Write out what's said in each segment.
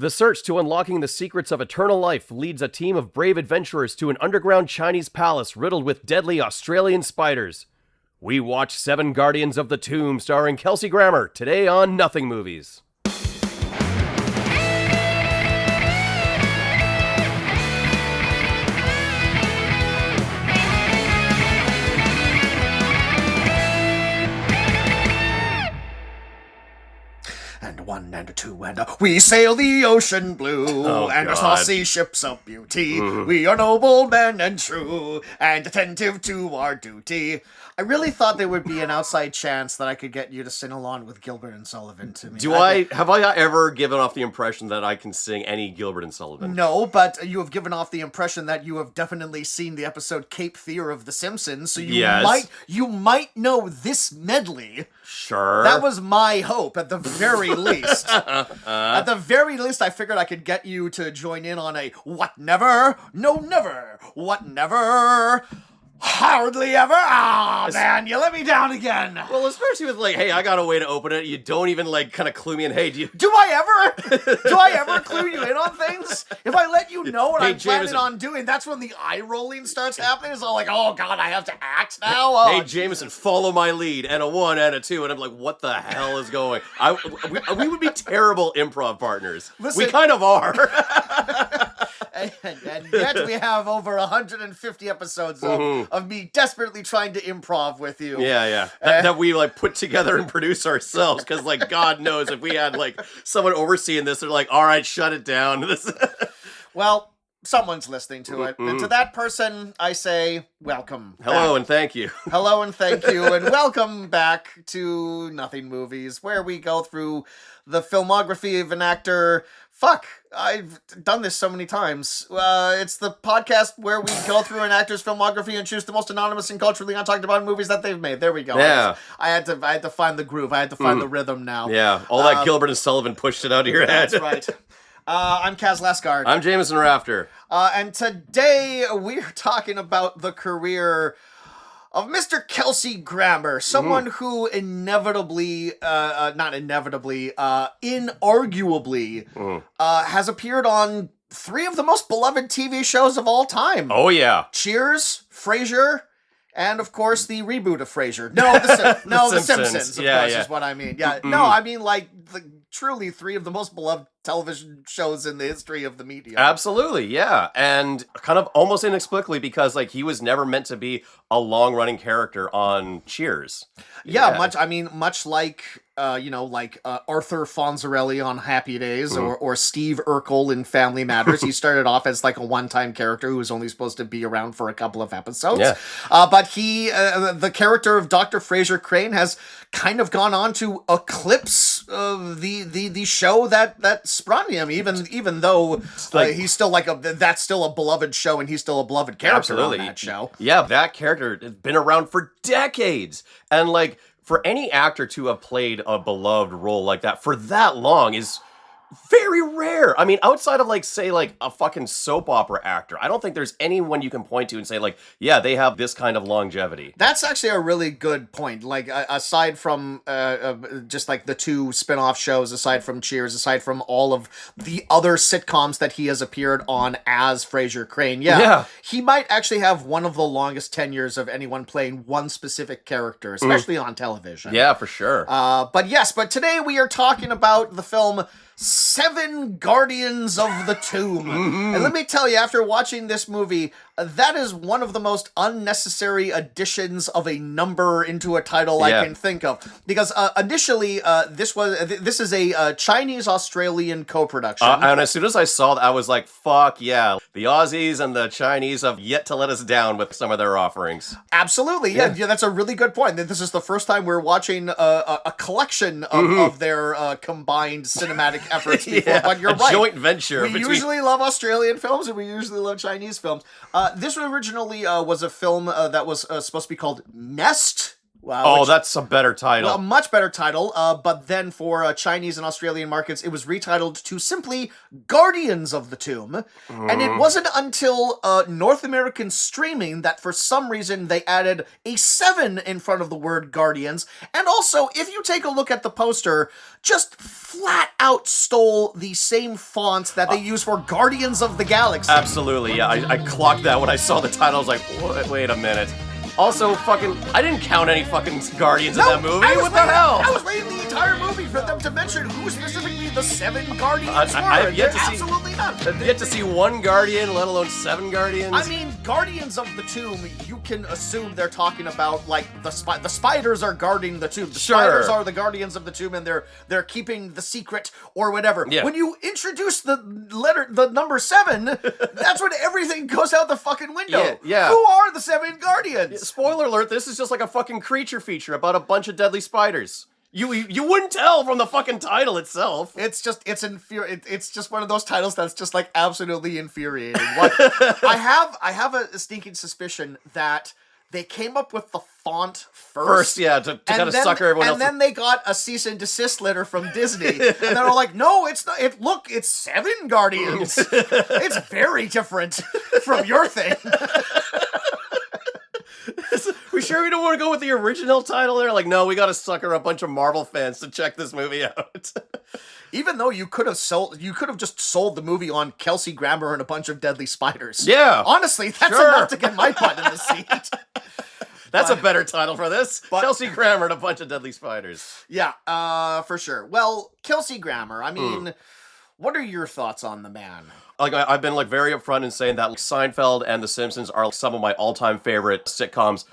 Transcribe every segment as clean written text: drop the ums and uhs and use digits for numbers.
The search to unlocking the secrets of eternal life leads a team of brave adventurers to an underground Chinese palace riddled with deadly Australian spiders. We watch Seven Guardians of the Tomb starring Kelsey Grammer today on Nothing Movies. And one and a two and we sail the ocean blue, and our saucy ships of beauty. We are noble men and true, and attentive to our duty. I really thought there would be an outside chance that I could get you to sing along with Gilbert and Sullivan to me. Have I ever given off the impression that I can sing any Gilbert and Sullivan? No, but you have given off the impression that you have definitely seen the episode Cape Fear of The Simpsons, so you might know this medley. Sure. That was my hope, at the very least. At the very least, I figured I could get you to join in on a what never, no never, what never, hardly ever. Man, you let me down again. Well, especially with hey, I got a way to open it. You don't even kind of clue me in. Hey, do I ever clue you in on things? If I let you know what I'm planning on doing, that's when the eye rolling starts happening. It's all like, oh god, I have to act now. Oh, hey, Jameson, follow my lead, and a 1 and a 2, and I'm like, what the hell is going? We would be terrible improv partners. Listen, we kind of are. And yet we have over 150 episodes of me desperately trying to improv with you. Yeah. That we put together and produce ourselves, because God knows if we had someone overseeing this, they're like, all right, shut it down. Well, someone's listening to it. And to that person, I say, welcome. Hello and thank you. Hello and thank you. And welcome back to Nothing Movies, where we go through the filmography of an actor. Fuck, I've done this so many times. It's the podcast where we go through an actor's filmography and choose the most anonymous and culturally untalked about movies that they've made. There we go. Yeah. I had to find the groove. I had to find the rhythm now. Yeah, all that Gilbert and Sullivan pushed it out of your head. That's right. I'm Kaz Lasgard. I'm Jameson Rafter. And today we're talking about the career of Mr. Kelsey Grammer, someone who inarguably has appeared on 3 of the most beloved TV shows of all time. Oh, yeah. Cheers, Frasier, and, of course, the reboot of Frasier. No, The Simpsons, of course, is what I mean. Yeah, no, I mean, truly 3 of the most beloved television shows in the history of the media. Absolutely, yeah. And kind of almost inexplicably, because he was never meant to be a long-running character on Cheers. Yeah, much like Arthur Fonzarelli on Happy Days or Steve Urkel in Family Matters. He started off as a one-time character who was only supposed to be around for a couple of episodes. Yeah. But he, the character of Dr. Frasier Crane, has kind of gone on to eclipse the show that sprung him, even though he's still that's still a beloved show and he's still a beloved character on that show. Yeah, that character has been around for decades. And for any actor to have played a beloved role like that for that long is very rare. I mean, outside of say a fucking soap opera actor, I don't think there's anyone you can point to and say yeah, they have this kind of longevity. That's actually a really good point. Aside from just the 2 spin-off shows, aside from Cheers, aside from all of the other sitcoms that he has appeared on as Frasier Crane, he might actually have one of the longest tenures of anyone playing one specific character, especially on television. Yeah, for sure. But today we are talking about the film Seven Guardians of the Tomb. And let me tell you, after watching this movie, that is one of the most unnecessary additions of a number into a title I can think of. Because initially, this is a Chinese-Australian co-production. And as soon as I saw that, I was like, fuck yeah. The Aussies and the Chinese have yet to let us down with some of their offerings. Absolutely. Yeah, that's a really good point. This is the first time we're watching a collection of their combined cinematic efforts before, but you're right. A joint venture. We usually love Australian films and we usually love Chinese films. This originally was a film that was supposed to be called Nest. Oh, that's a better title. A much better title, but then for Chinese and Australian markets, it was retitled to simply Guardians of the Tomb. And it wasn't until North American streaming that for some reason they added a 7 in front of the word Guardians. And also, if you take a look at the poster, just flat out stole the same fonts that they use for Guardians of the Galaxy. Absolutely, yeah. I clocked that when I saw the title. I was like, wait a minute. Also, I didn't count any fucking Guardians in that movie. What the hell? I was waiting the entire movie for them to mention who specifically the 7 Guardians were. I have yet to absolutely not. I've yet to see 1 Guardian, let alone 7 Guardians. I mean, Guardians of the Tomb, you can assume they're talking about, like, the spiders are guarding the tomb. The spiders are the Guardians of the Tomb, and they're keeping the secret, or whatever. Yeah. When you introduce the number 7, that's when everything goes out the fucking window. Yeah. Who are the 7 Guardians? Spoiler alert, this is just like a fucking creature feature about a bunch of deadly spiders. You wouldn't tell from the fucking title itself. It's just one of those titles that's just like absolutely infuriating. I have a sneaking suspicion that they came up with the font first. To kind of sucker everyone else. And then they got a cease and desist letter from Disney, and they were like, "No, it's not. It's 7 Guardians. It's very different from your thing." We sure we don't want to go with the original title there? Like, no, we got to sucker a bunch of Marvel fans to check this movie out. Even though you could have just sold the movie on Kelsey Grammer and a bunch of deadly spiders. Yeah. Honestly, that's enough to get my butt in the seat. That's a better title for this. Kelsey Grammer and a bunch of deadly spiders. Yeah, for sure. Well, Kelsey Grammer, I mean, what are your thoughts on the man? Like, I've been very upfront in saying that Seinfeld and The Simpsons are some of my all-time favorite sitcoms.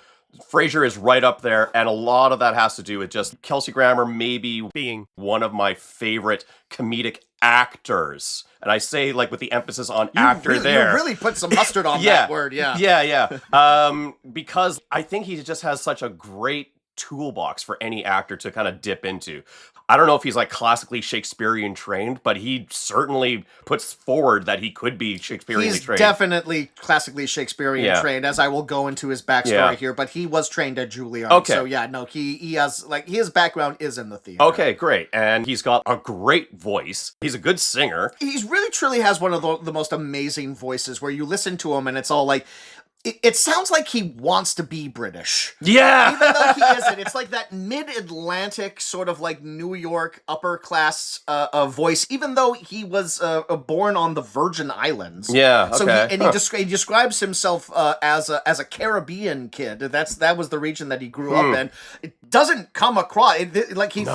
Frasier is right up there, and a lot of that has to do with just Kelsey Grammer maybe being one of my favorite comedic actors. And I say, with the emphasis on actor there. You really put some mustard on that word, yeah. Yeah. Because I think he just has such a great toolbox for any actor to kind of dip into. I don't know if he's classically Shakespearean trained, but he certainly puts forward that he could be Shakespearean trained. He's definitely classically Shakespearean trained, as I will go into his backstory here, but he was trained at Juilliard. Okay. So he has, his background is in the theater. Okay, great. And he's got a great voice. He's a good singer. He really truly has one of the most amazing voices where you listen to him and it's all like, it sounds like he wants to be British. Yeah! Even though he isn't. It's like that mid-Atlantic sort of New York upper class voice, even though he was born on the Virgin Islands. Yeah, okay. So he describes himself as a Caribbean kid. That was the region that he grew up in. It doesn't come across,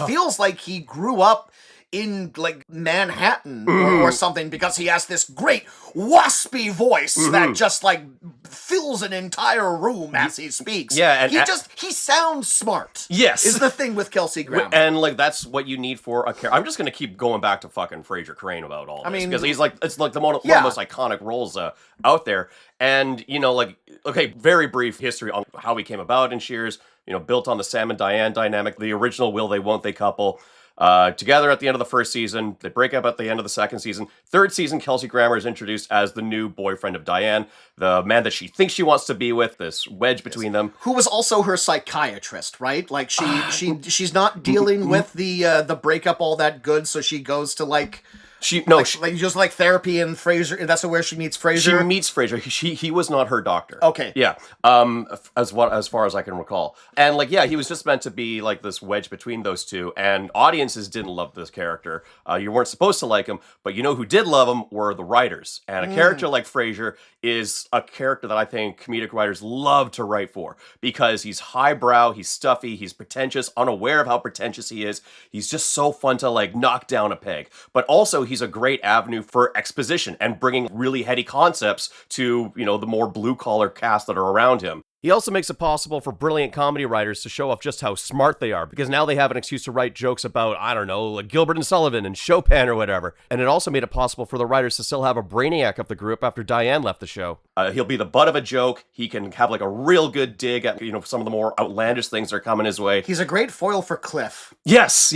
feels like he grew up in Manhattan or something, because he has this great waspy voice that just fills an entire room as he speaks. Yeah, and he sounds smart. Yes, is the thing with Kelsey Grammer, and that's what you need for a character. I'm just gonna keep going back to fucking Frasier Crane about all this, because he's one of the most iconic roles out there. And very brief history on how he came about in Cheers. Built on the Sam and Diane dynamic, the original will they won't they couple. Together at the end of the first season, they break up at the end of the second season. Third season, Kelsey Grammer is introduced as the new boyfriend of Diane, the man that she thinks she wants to be with, this wedge between them. Who was also her psychiatrist, right? She's not dealing with the breakup all that good, so she goes to just therapy and Frasier. That's where she meets Frasier. She meets Frasier. He was not her doctor. Okay. Yeah. As far as I can recall, and he was just meant to be this wedge between those two. And audiences didn't love this character. You weren't supposed to like him, but who did love him were the writers. And a character like Frasier is a character that I think comedic writers love to write for, because he's highbrow, he's stuffy, he's pretentious, unaware of how pretentious he is. He's just so fun to knock down a peg, but also he's a great avenue for exposition and bringing really heady concepts to, the more blue-collar cast that are around him. He also makes it possible for brilliant comedy writers to show off just how smart they are, because now they have an excuse to write jokes about, I don't know, Gilbert and Sullivan and Chopin or whatever. And it also made it possible for the writers to still have a brainiac of the group after Diane left the show. He'll be the butt of a joke. He can have a real good dig at, some of the more outlandish things that are coming his way. He's a great foil for Cliff. Yes.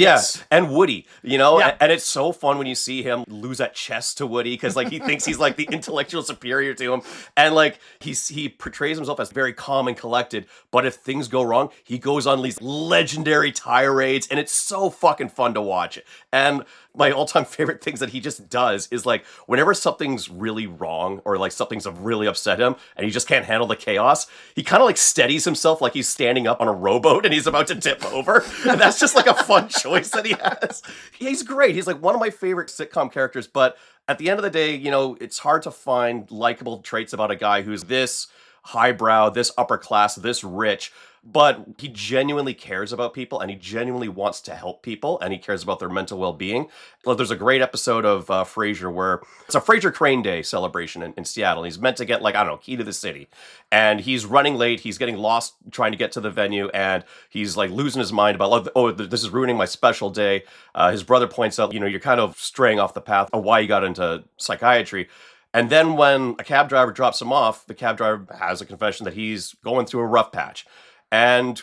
And Woody, and it's so fun when you see him lose at chess to Woody, because he thinks he's the intellectual superior to him. And he portrays himself as very calm calm and collected, but if things go wrong, he goes on these legendary tirades, and it's so fucking fun to watch. And my all-time favorite things that he just does is like whenever something's really wrong or like something's really upset him and he just can't handle the chaos, he kind of like steadies himself like he's standing up on a rowboat and he's about to tip over. And that's just like a fun choice that he has. He's great. He's like one of my favorite sitcom characters, but at the end of the day, you know, it's hard to find likable traits about a guy who's this highbrow, this upper class, this rich, but he genuinely cares about people and he genuinely wants to help people and he cares about their mental well-being. There's a great episode of Frasier where it's a Frasier Crane Day celebration in Seattle. He's meant to get like, I don't know, key to the city. And he's running late. He's getting lost trying to get to the venue and he's like losing his mind about, oh, this is ruining my special day. His brother points out, you know, you're kind of straying off the path of why you got into psychiatry. And then when a cab driver drops him off, the cab driver has a confession that he's going through a rough patch. And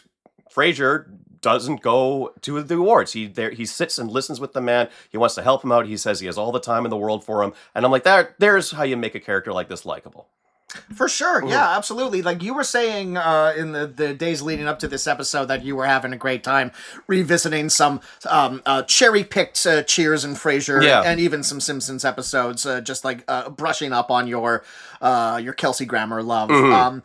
Frasier doesn't go to the awards. He sits and listens with the man. He wants to help him out. He says he has all the time in the world for him. And I'm like, there's how you make a character like this likable. For sure, yeah, absolutely. Like you were saying in the days leading up to this episode that you were having a great time revisiting some cherry-picked Cheers and Frasier and even some Simpsons episodes, just like brushing up on your Kelsey Grammer love.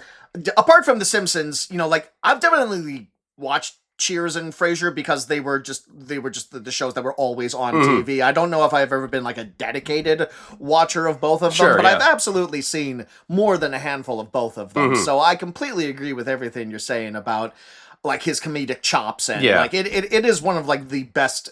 Apart from the Simpsons, you know, like I've definitely watched Cheers and Frasier because they were just the shows that were always on TV. I don't know if I've ever been like a dedicated watcher of both of them, but I've absolutely seen more than a handful of both of them. So I completely agree with everything you're saying about like his comedic chops and like it is one of like the best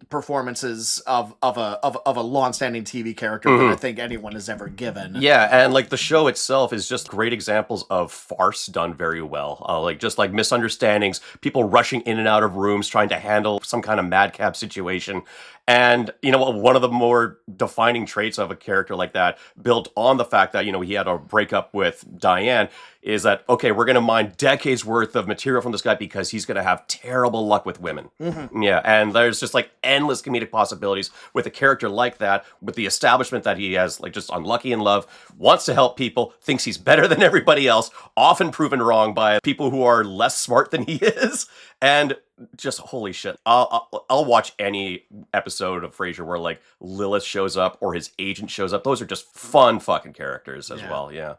performances of a long-standing TV character that I think anyone has ever given. Yeah, and like the show itself is just great examples of farce done very well. Like just like misunderstandings, people rushing in and out of rooms trying to handle some kind of madcap situation. And, you know, one of the more defining traits of a character like that, built on the fact that, you know, he had a breakup with Diane, is that, okay, we're going to mine decades worth of material from this guy because he's going to have terrible luck with women. Yeah, and there's just like endless comedic possibilities with a character like that, with the establishment that he has, like just unlucky in love, wants to help people, thinks he's better than everybody else, often proven wrong by people who are less smart than he is. And just holy shit, I'll watch any episode of Frasier where like Lilith shows up or his agent shows up. Those are just fun fucking characters as well. Yeah.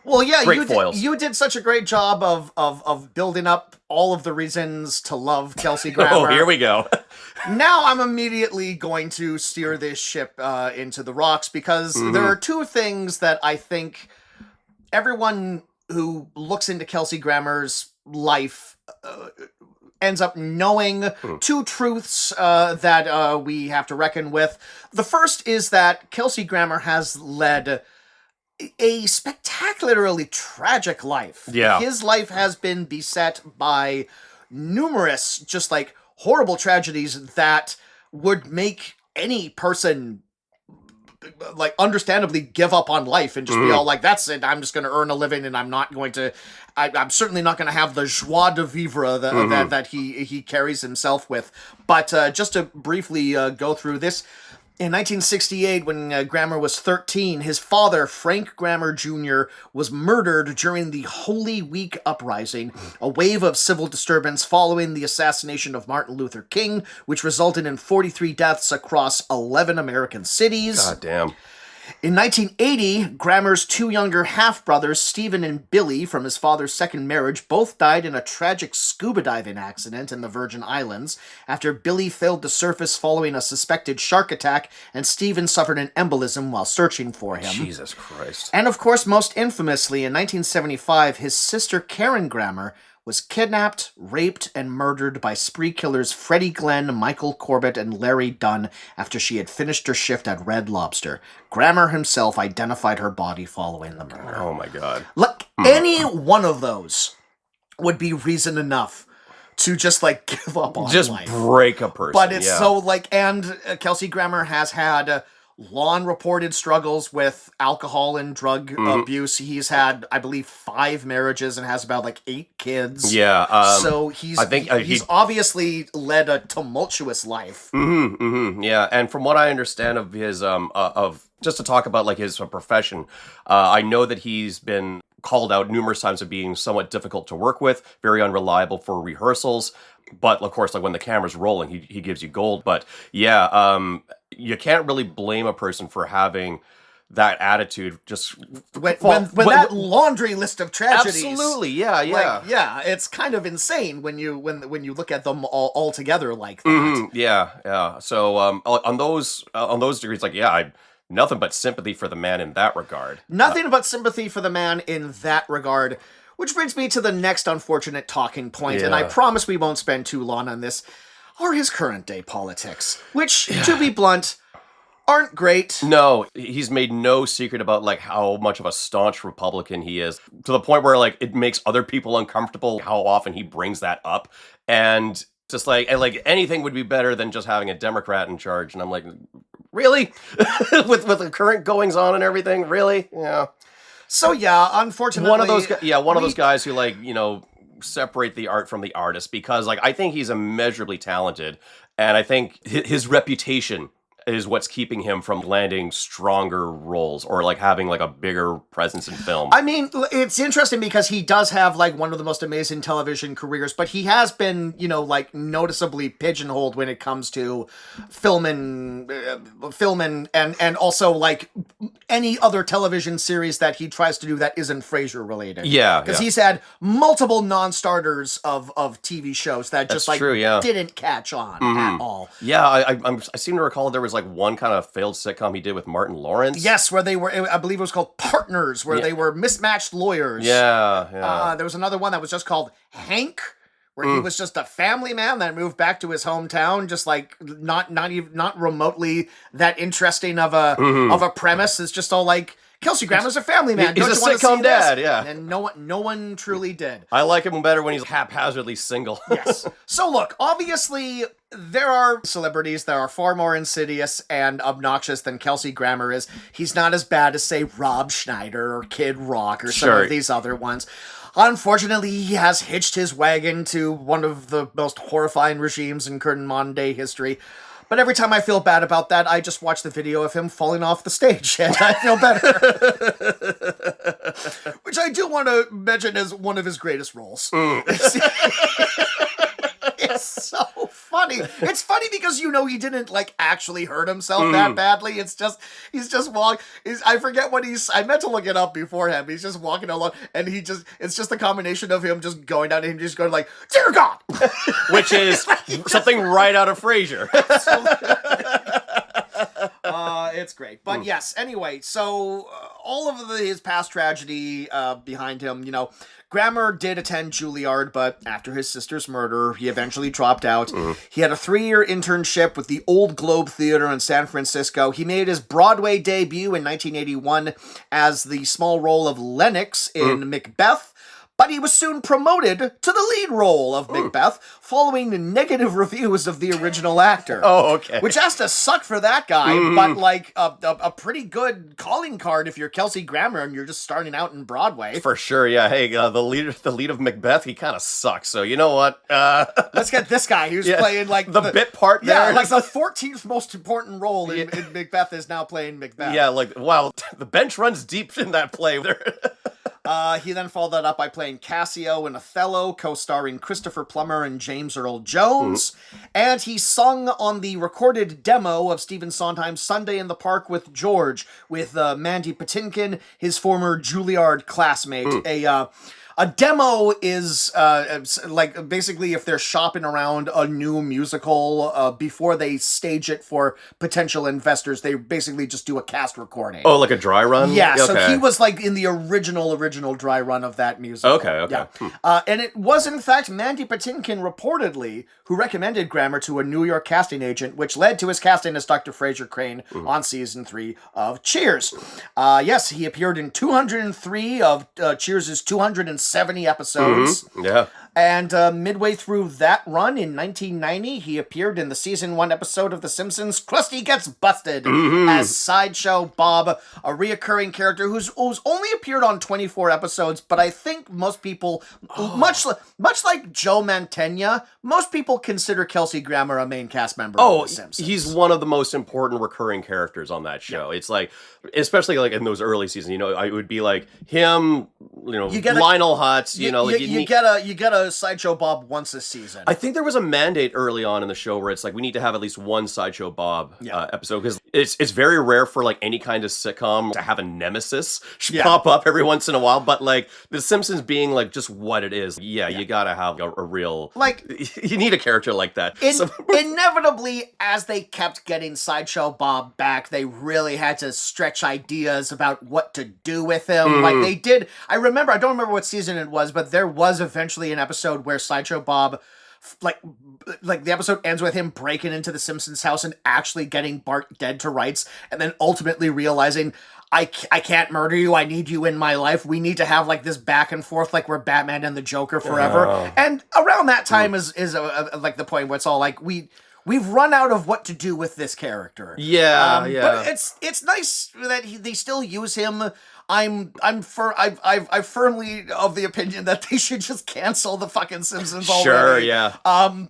Well, yeah, great foils. You did such a great job of building up all of the reasons to love Kelsey Grammer. Oh, here we go. Now I'm immediately going to steer this ship into the rocks because there are two things that I think everyone who looks into Kelsey Grammer's life ends up knowing two truths that we have to reckon with. The first is that Kelsey Grammer has led a spectacularly tragic life. Yeah. His life has been beset by numerous just like horrible tragedies that would make any person like understandably give up on life and just be all like, that's it, I'm just going to earn a living and I'm certainly not going to have the joie de vivre that he carries himself with. But just to briefly go through this, in 1968, when Grammer was 13, his father, Frank Grammer Jr., was murdered during the Holy Week uprising, a wave of civil disturbance following the assassination of Martin Luther King, which resulted in 43 deaths across 11 American cities. God damn. In 1980, Grammer's two younger half-brothers, Stephen and Billy, from his father's second marriage, both died in a tragic scuba diving accident in the Virgin Islands after Billy failed to surface following a suspected shark attack, and Stephen suffered an embolism while searching for him. Jesus Christ. And of course, most infamously, in 1975, his sister Karen Grammer was kidnapped, raped, and murdered by spree killers Freddie Glenn, Michael Corbett, and Larry Dunn after she had finished her shift at Red Lobster. Grammer himself identified her body following the murder. Oh my God. Like, any one of those would be reason enough to just, like, give up on life. Just break a person. But it's so, like, and Kelsey Grammer has had long-reported struggles with alcohol and drug abuse. He's had, I believe, 5 marriages and has about, like, 8 kids. Yeah. So he's obviously led a tumultuous life. Yeah, and from what I understand of his, just to talk about, like, his profession, I know that he's been called out numerous times of being somewhat difficult to work with, very unreliable for rehearsals. But of course, like when the camera's rolling, he gives you gold. But yeah, you can't really blame a person for having that attitude. Just when that laundry list of tragedies. Absolutely, yeah. Like, yeah, it's kind of insane when you look at them all together like that. Yeah. So on those degrees, like, yeah, I nothing but sympathy for the man in that regard. Nothing but sympathy for the man in that regard. Which brings me to the next unfortunate talking point, and I promise we won't spend too long on this, are his current day politics, which, to be blunt, aren't great. No, he's made no secret about like how much of a staunch Republican he is, to the point where like it makes other people uncomfortable how often he brings that up, and just like anything would be better than just having a Democrat in charge. And I'm like, really? with the current goings on and everything, really? Yeah. So yeah, unfortunately, one of those guys who like, separate the art from the artist, because like I think he's immeasurably talented, and I think his reputation is what's keeping him from landing stronger roles or like having like a bigger presence in film. I mean, it's interesting because he does have like one of the most amazing television careers, but he has been, like noticeably pigeonholed when it comes to film and also like any other television series that he tries to do that isn't Frasier related. Yeah. Because he's had multiple non-starters of TV shows that just didn't catch on at all. Yeah, I seem to recall there was like one kind of failed sitcom he did with Martin Lawrence. Yes, where they were, I believe it was called Partners, where they were mismatched lawyers. Yeah. There was another one that was just called Hank, where he was just a family man that moved back to his hometown, just like not remotely that interesting of a premise. It's just all like, Kelsey Grammer's a family man. He's a sitcom dad, yeah. And no one truly did. I like him better when he's haphazardly single. Yes. So look, obviously there are celebrities that are far more insidious and obnoxious than Kelsey Grammer is. He's not as bad as, say, Rob Schneider or Kid Rock or some of these other ones. Unfortunately, he has hitched his wagon to one of the most horrifying regimes in current modern day history. But every time I feel bad about that, I just watch the video of him falling off the stage, and I feel better. Which I do want to mention as one of his greatest roles. It's so funny. It's funny because he didn't like actually hurt himself that badly. It's just he's just walking. I forget what I meant to look it up beforehand. He's just walking along, and it's just a combination of him just going down and him just going like, "Dear God," which is something right out of Frasier. It's great. But yes, anyway, so all of his past tragedy behind him, Grammer did attend Juilliard, but after his sister's murder, he eventually dropped out. He had a 3-year internship with the Old Globe Theater in San Francisco. He made his Broadway debut in 1981 as the small role of Lennox in Macbeth. But he was soon promoted to the lead role of Macbeth, following negative reviews of the original actor. Oh, okay. Which has to suck for that guy, but like a pretty good calling card if you're Kelsey Grammer and you're just starting out in Broadway. For sure, yeah. Hey, the lead of Macbeth, he kind of sucks. So you know what? Let's get this guy who's playing like the bit part there. Yeah, like the 14th most important role in Macbeth is now playing Macbeth. Yeah, like, wow, the bench runs deep in that play. He then followed that up by playing Cassio in Othello, co-starring Christopher Plummer and James Earl Jones. And he sung on the recorded demo of Stephen Sondheim's Sunday in the Park with George, with Mandy Patinkin, his former Juilliard classmate. A demo is like basically if they're shopping around a new musical before they stage it for potential investors, they basically just do a cast recording. Oh, like a dry run? Yeah, okay. So he was like in the original dry run of that musical. Okay. Yeah. And it was in fact Mandy Patinkin reportedly who recommended Grammer to a New York casting agent, which led to his casting as Dr. Fraser Crane on season 3 of Cheers. Yes, he appeared in 203 of Cheers' 270 episodes. Yeah. And midway through that run in 1990, he appeared in the season 1 episode of The Simpsons, Krusty Gets Busted, as Sideshow Bob, a reoccurring character who's only appeared on 24 episodes, but I think most people, much like Joe Mantegna, most people consider Kelsey Grammer a main cast member of The Simpsons. He's one of the most important recurring characters on that show. It's like, especially like in those early seasons, it would be like him, Lionel Hutz, you get a Sideshow Bob once a season. I think there was a mandate early on in the show where it's like we need to have at least one Sideshow Bob episode, because it's very rare for like any kind of sitcom to have a nemesis pop up every once in a while. But like The Simpsons being like just what it is, you gotta have a real, like, you need a character like that. Inevitably, as they kept getting Sideshow Bob back, they really had to stretch ideas about what to do with him. Like they did. I don't remember what season it was, but there was eventually an episode where Sideshow Bob, like the episode ends with him breaking into the Simpsons house and actually getting Bart dead to rights, and then ultimately realizing, I can't murder you, I need you in my life, we need to have like this back and forth like we're Batman and the Joker forever. And around that time is like the point where it's all like, we've run out of what to do with this character. But it's nice that they still use him. I'm firmly of the opinion that they should just cancel the fucking Simpsons already.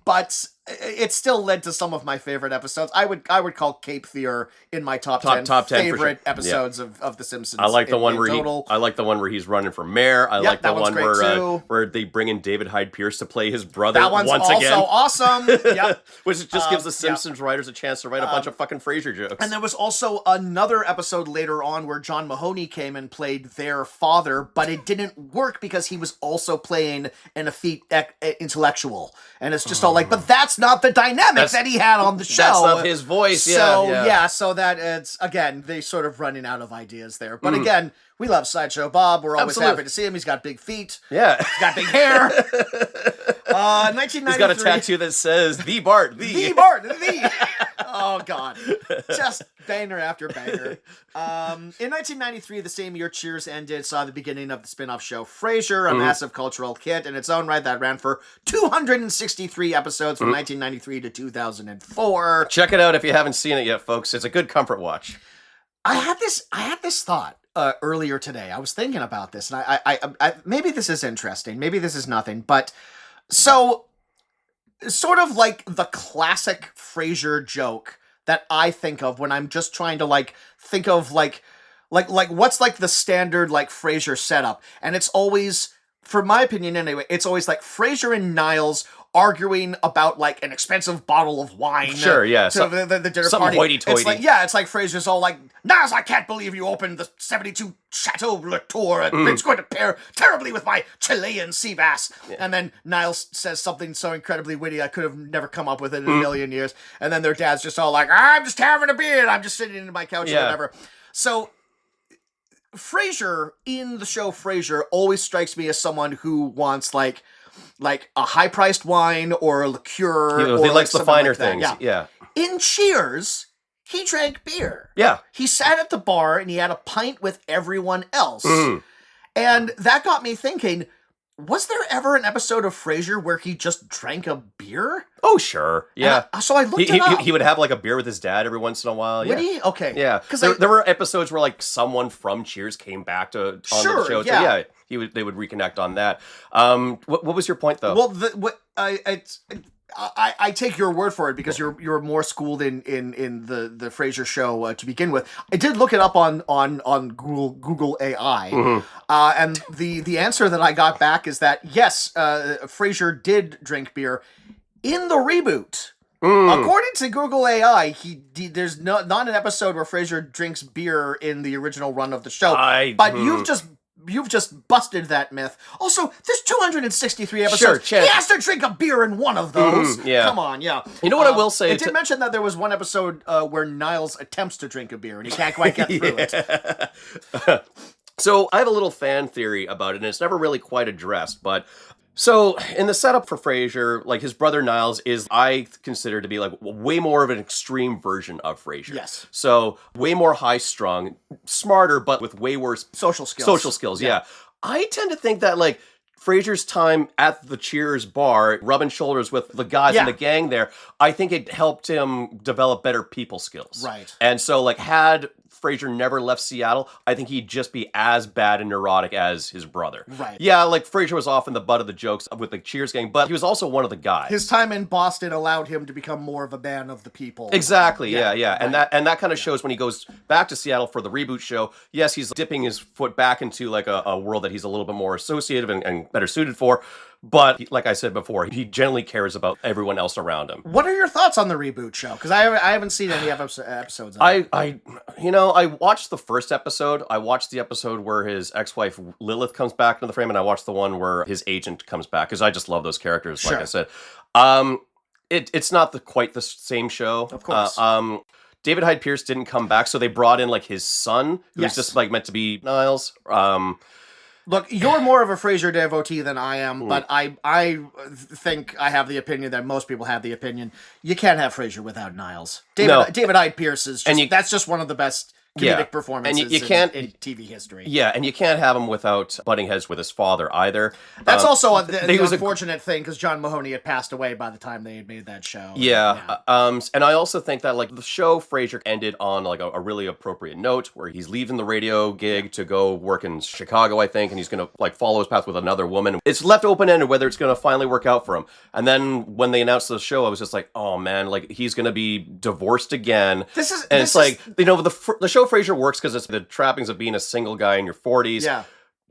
But it still led to some of my favorite episodes. I would call Cape Fear in my top 10 favorite episodes of The Simpsons. I like the one where he's running for mayor. I like the one where they bring in David Hyde Pierce to play his brother. That one's once also again. awesome. Which just gives the Simpsons writers a chance to write a bunch of fucking Frasier jokes. And there was also another episode later on where John Mahoney came and played their father, but it didn't work because he was also playing an effete intellectual. And it's just all like, but that's not the dynamic that he had on the show. That's not his voice. So that it's, again, they sort of running out of ideas there. But again, we love Sideshow Bob. We're always happy to see him. He's got big feet. Yeah. He's got big hair. 1993. He's got a tattoo that says, "The Bart, the." The Bart, the. Oh, God. Just banger after banger. In 1993, the same year Cheers ended, saw the beginning of the spin-off show Frasier, a massive cultural hit in its own right that ran for 263 episodes from 1993 to 2004. Check it out if you haven't seen it yet, folks. It's a good comfort watch. I had this thought earlier today. I was thinking about this, and I maybe this is interesting, maybe this is nothing, but so sort of like the classic Frasier joke that I think of when I'm just trying to think of like what's like the standard like Frasier setup, and it's always, for my opinion anyway, it's always like Frasier and Niles arguing about like an expensive bottle of wine. Sure, yeah. To the dinner some party. hoity-toity. It's like Frasier's all like, Niles, I can't believe you opened the 72 Chateau Latour. It's going to pair terribly with my Chilean sea bass. Yeah. And then Niles says something so incredibly witty, I could have never come up with it in a million years. And then their dad's just all like, I'm just having a beer. I'm just sitting in my couch or whatever. So Frasier, in the show Frasier, always strikes me as someone who wants like a high-priced wine or a liqueur. He likes the finer things. Yeah. In Cheers, he drank beer. Yeah. He sat at the bar and he had a pint with everyone else. And that got me thinking, was there ever an episode of Frasier where he just drank a beer? Oh, sure. Yeah. So I looked it up. He would have like a beer with his dad every once in a while. Would he? Okay. Yeah. Because there were episodes where like someone from Cheers came back on the show. Yeah. So they would reconnect on that. What was your point though? Well, I take your word for it because you're more schooled in the Frasier show to begin with. I did look it up on Google AI, and the answer that I got back is that yes, Frasier did drink beer in the reboot. According to Google AI, there's not an episode where Frasier drinks beer in the original run of the show. But you've just busted that myth. Also, there's 263 episodes. Sure, he has to drink a beer in one of those. Come on, yeah. You know what I will say? It did mention that there was one episode where Niles attempts to drink a beer and he can't quite get through it. So I have a little fan theory about it, and it's never really quite addressed, but... So, in the setup for Frasier, like, his brother Niles is, I consider to be, like, way more of an extreme version of Frasier. Yes. So, way more high-strung, smarter, but with way worse... Social skills, yeah. I tend to think that, like, Frasier's time at the Cheers bar, rubbing shoulders with the guys in the gang there, I think it helped him develop better people skills. Right. And so, like, had Frasier never left Seattle, I think he'd just be as bad and neurotic as his brother. Right. Yeah, like, Frasier was often the butt of the jokes with the Cheers gang, but he was also one of the guys. His time in Boston allowed him to become more of a man of the people. Exactly, yeah. Right. And that kind of shows when he goes back to Seattle for the reboot show. Yes, he's dipping his foot back into, like, a world that he's a little bit more associative and better suited for. But like I said before, he generally cares about everyone else around him. What are your thoughts on the reboot show? Because I haven't seen any episodes of it. I watched the first episode. I watched the episode where his ex-wife Lilith comes back into the frame, and I watched the one where his agent comes back, because I just love those characters, like I said. It's not quite the same show. Of course. David Hyde Pierce didn't come back, so they brought in, like, his son, who's just, like, meant to be Niles. Look, you're more of a Frasier devotee than I am, but I think I have the opinion that most people have the opinion. You can't have Frasier without Niles. David Hyde Pierce is just, that's just one of the best comedic performances and you can't, in TV history. Yeah, and you can't have him without butting heads with his father either. That's also the unfortunate thing, because John Mahoney had passed away by the time they had made that show. And I also think that, like, the show Frasier ended on, like, a really appropriate note, where he's leaving the radio gig to go work in Chicago, I think, and he's going to, like, follow his path with another woman. It's left open-ended whether it's going to finally work out for him. And then when they announced the show, I was just like, oh man, like, he's going to be divorced again. The show Frasier works because it's the trappings of being a single guy in your 40s. Yeah.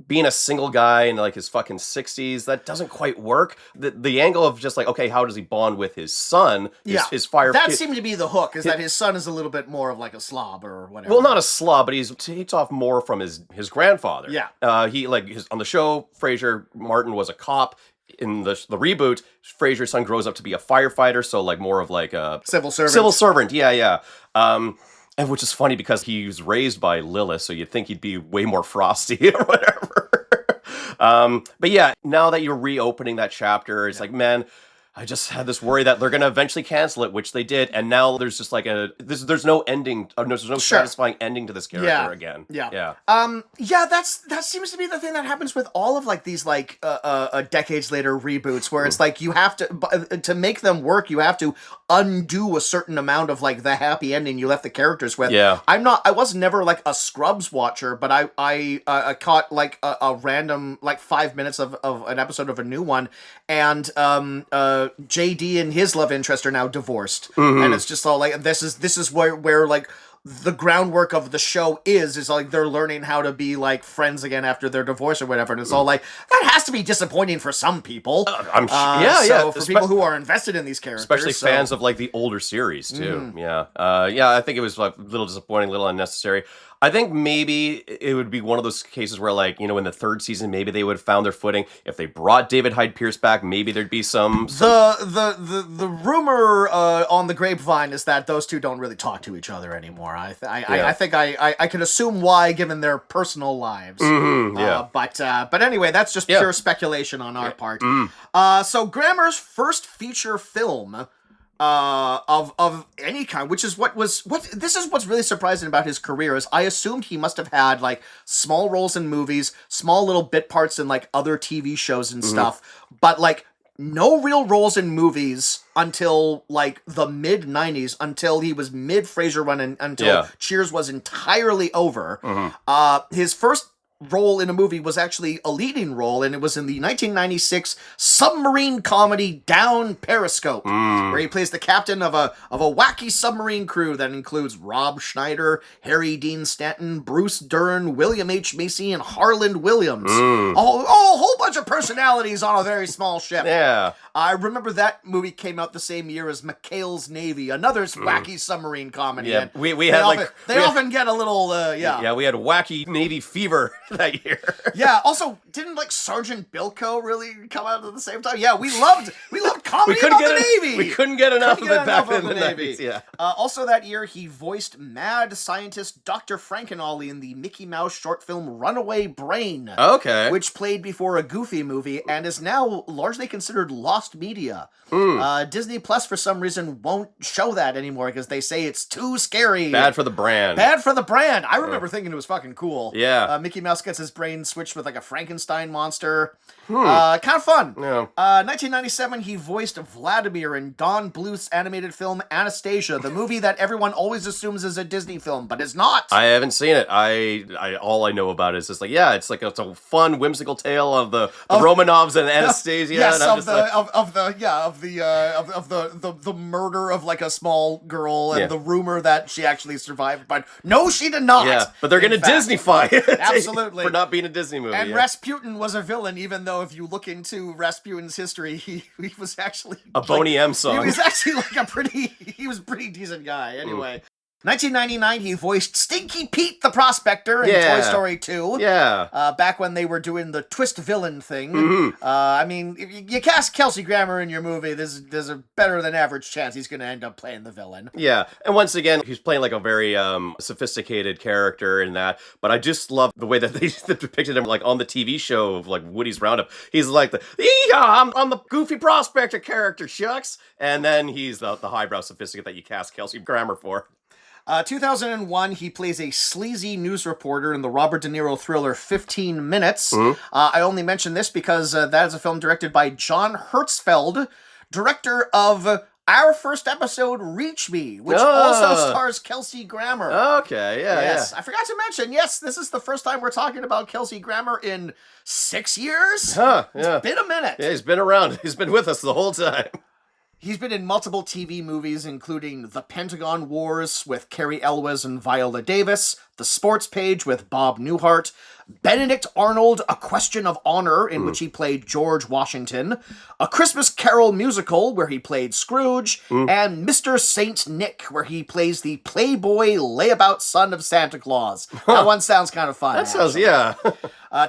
Being a single guy in, like, his fucking 60s, that doesn't quite work. The angle of just, like, okay, how does he bond with his son? His fire. That seemed to be the hook, is that his son is a little bit more of, like, a slob or whatever. Well, not a slob, but he takes off more from his grandfather. Yeah. On the show, Frasier, Martin was a cop. In the reboot, Frasier's son grows up to be a firefighter, so, like, more of, like, a civil servant. Civil servant, yeah. And which is funny because he was raised by Lilith, so you'd think he'd be way more frosty or whatever. But yeah, now that you're reopening that chapter, it's like, man, I just had this worry that they're going to eventually cancel it, which they did, and now there's just like there's no ending, there's no satisfying ending to this character again. That seems to be the thing that happens with all of, like, these, like, decades later reboots, where it's like you have to make them work, you have to undo a certain amount of, like, the happy ending you left the characters with. I was never, like, a Scrubs watcher, but I caught, like, a random, like, 5 minutes of an episode of a new one, and JD and his love interest are now divorced, and it's just all like, this is where like the groundwork of the show is like they're learning how to be, like, friends again after their divorce or whatever, and it's all like, that has to be disappointing for some people. I'm sure. For people who are invested in these characters, especially fans of, like, the older series too. I think it was, like, a little disappointing, a little unnecessary. I think maybe it would be one of those cases where, like, in the third season, maybe they would have found their footing. If they brought David Hyde Pierce back, maybe there'd be some... The rumor on the grapevine is that those two don't really talk to each other anymore. I think I can assume why, given their personal lives. But anyway, that's just pure speculation on our part. So Grammer's first feature film of any kind, which is this is what's really surprising about his career, is I assumed he must have had, like, small roles in movies, small little bit parts in, like, other TV shows and stuff, but, like, no real roles in movies until, like, the mid-90s, until he was mid-Frasier run, until Cheers was entirely over. His first role in a movie was actually a leading role, and it was in the 1996 submarine comedy Down Periscope, where he plays the captain of a wacky submarine crew that includes Rob Schneider, Harry Dean Stanton, Bruce Dern, William H. Macy, and Harland Williams. A whole bunch of personalities on a very small ship. I remember that movie came out the same year as McHale's Navy, another wacky submarine comedy. Yeah, we often get a little we had wacky Navy fever that year. Also, didn't, like, Sergeant Bilko really come out at the same time? Yeah, we loved comedy about the Navy. We couldn't get enough of it back in the 90s. Yeah. Also that year, he voiced mad scientist Dr. Frankenolly in the Mickey Mouse short film Runaway Brain. Okay. Which played before a Goofy movie and is now largely considered lost media. Disney Plus, for some reason, won't show that anymore because they say it's too scary. Bad for the brand. Bad for the brand. I remember thinking it was fucking cool. Yeah. Mickey Mouse gets his brain switched with like a Frankenstein monster. Kind of fun. Yeah. 1997, he voiced Vladimir in Don Bluth's animated film Anastasia, the movie that everyone always assumes is a Disney film, but is not. I haven't seen it. All I know about it is just like, yeah, it's like it's a fun, whimsical tale of the Romanovs and Anastasia. Yes, and of the murder of like a small girl and the rumor that she actually survived, but no, she did not. Yeah, but they're going to Disney-fy it. Absolutely. For not being a Disney movie. And Rasputin was a villain, even though if you look into Rasputin's history, he was actually a Boney M song. He was actually like a pretty decent guy. Anyway. 1999, he voiced Stinky Pete the Prospector in Toy Story 2. Yeah. Back when they were doing the twist villain thing. I mean, if you cast Kelsey Grammer in your movie, there's a better than average chance he's going to end up playing the villain. Yeah. And once again, he's playing like a very sophisticated character in that. But I just love the way that they depicted him like on the TV show of like Woody's Roundup. He's like I'm the goofy prospector character, shucks. And then he's the highbrow sophisticate that you cast Kelsey Grammer for. 2001, he plays a sleazy news reporter in the Robert De Niro thriller 15 Minutes. I only mention this because that is a film directed by John Hertzfeld, director of our first episode, Reach Me, which also stars Kelsey Grammer. Okay, yeah, yes. yeah. I forgot to mention, yes, this is the first time we're talking about Kelsey Grammer in 6 years? Huh, yeah. It's been a minute. Yeah, he's been around. He's been with us the whole time. He's been in multiple TV movies, including The Pentagon Wars with Cary Elwes and Viola Davis, The Sports Page with Bob Newhart, Benedict Arnold, A Question of Honor, in which he played George Washington, A Christmas Carol musical, where he played Scrooge, and Mr. Saint Nick, where he plays the playboy layabout son of Santa Claus. That one sounds kind of fun. That sounds, yeah.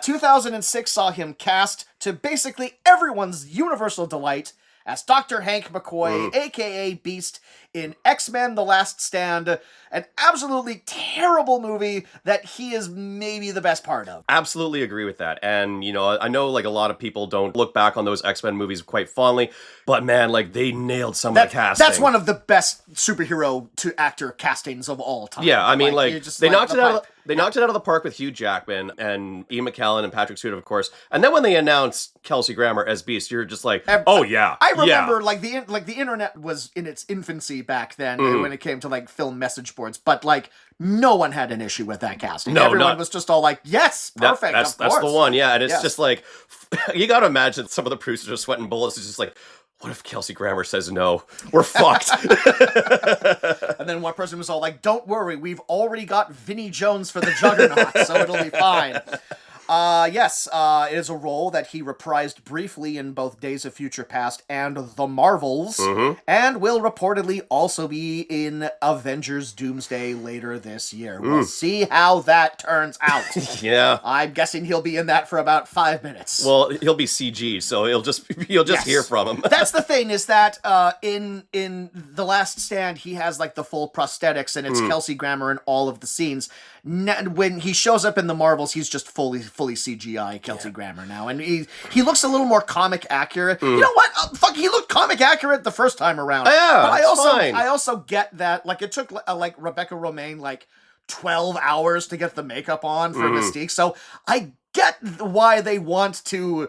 2006 saw him cast, to basically everyone's universal delight, as Dr. Hank McCoy, a.k.a. Beast, in X-Men The Last Stand, an absolutely terrible movie that he is maybe the best part of. Absolutely agree with that. And, you know, I know, like, a lot of people don't look back on those X-Men movies quite fondly, but, man, like, they nailed some of the casting. That's one of the best superhero-to-actor castings of all time. Yeah, I mean, like just, they knocked it out. They knocked it out of the park with Hugh Jackman and Ian McKellen and Patrick Stewart, of course. And then when they announced Kelsey Grammer as Beast, you're just like, oh yeah, I remember like the internet was in its infancy back then when it came to like film message boards, but like no one had an issue with that casting. No, everyone was just all like, yes, perfect. That's the one, yeah. And it's just like, you got to imagine some of the producers are sweating bullets. It's just like, what if Kelsey Grammer says no? We're fucked. And then one person was all like, don't worry, we've already got Vinnie Jones for the Juggernaut, so it'll be fine. Yes, it is a role that he reprised briefly in both Days of Future Past and The Marvels, and will reportedly also be in Avengers Doomsday later this year. We'll see how that turns out. Yeah. I'm guessing he'll be in that for about 5 minutes. Well, he'll be CG, so you'll just hear from him. That's the thing, is that in The Last Stand, he has like the full prosthetics, and it's Kelsey Grammer in all of the scenes. When he shows up in the Marvels, he's just fully CGI Kelsey Grammer now, and he looks a little more comic accurate. You know what? He looked comic accurate the first time around. Yeah, but I also get that like it took like Rebecca Romijn like 12 hours to get the makeup on for Mystique, so I get why they want to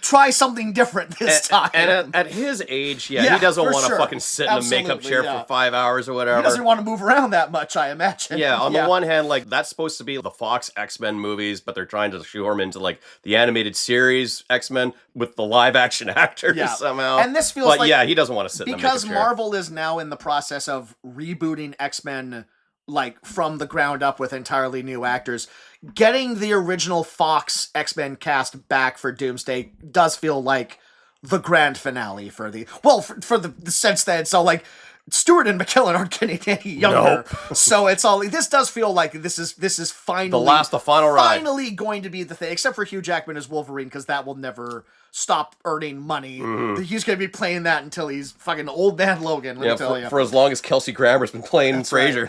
try something different this time. And at his age, he doesn't want to fucking sit in a makeup chair for 5 hours or whatever. He doesn't want to move around that much, I imagine. Yeah, on the one hand, like, that's supposed to be the Fox X-Men movies, but they're trying to shoehorn into, like, the animated series X-Men with the live-action actors somehow. And this feels he doesn't want to sit in a makeup chair. Because Marvel is now in the process of rebooting X-Men, like, from the ground up with entirely new actors. Getting the original Fox X-Men cast back for Doomsday does feel like the grand finale for the... Well, for the sense that, so, like, Stewart and McKellen aren't getting any younger. Nope. So it's all... This does feel like this is finally... The final ride. Finally going to be the thing, except for Hugh Jackman as Wolverine, because that will never stop earning money. Mm-hmm. He's going to be playing that until he's fucking old man Logan, let me tell you. For as long as Kelsey Grammer's been playing That's Frasier.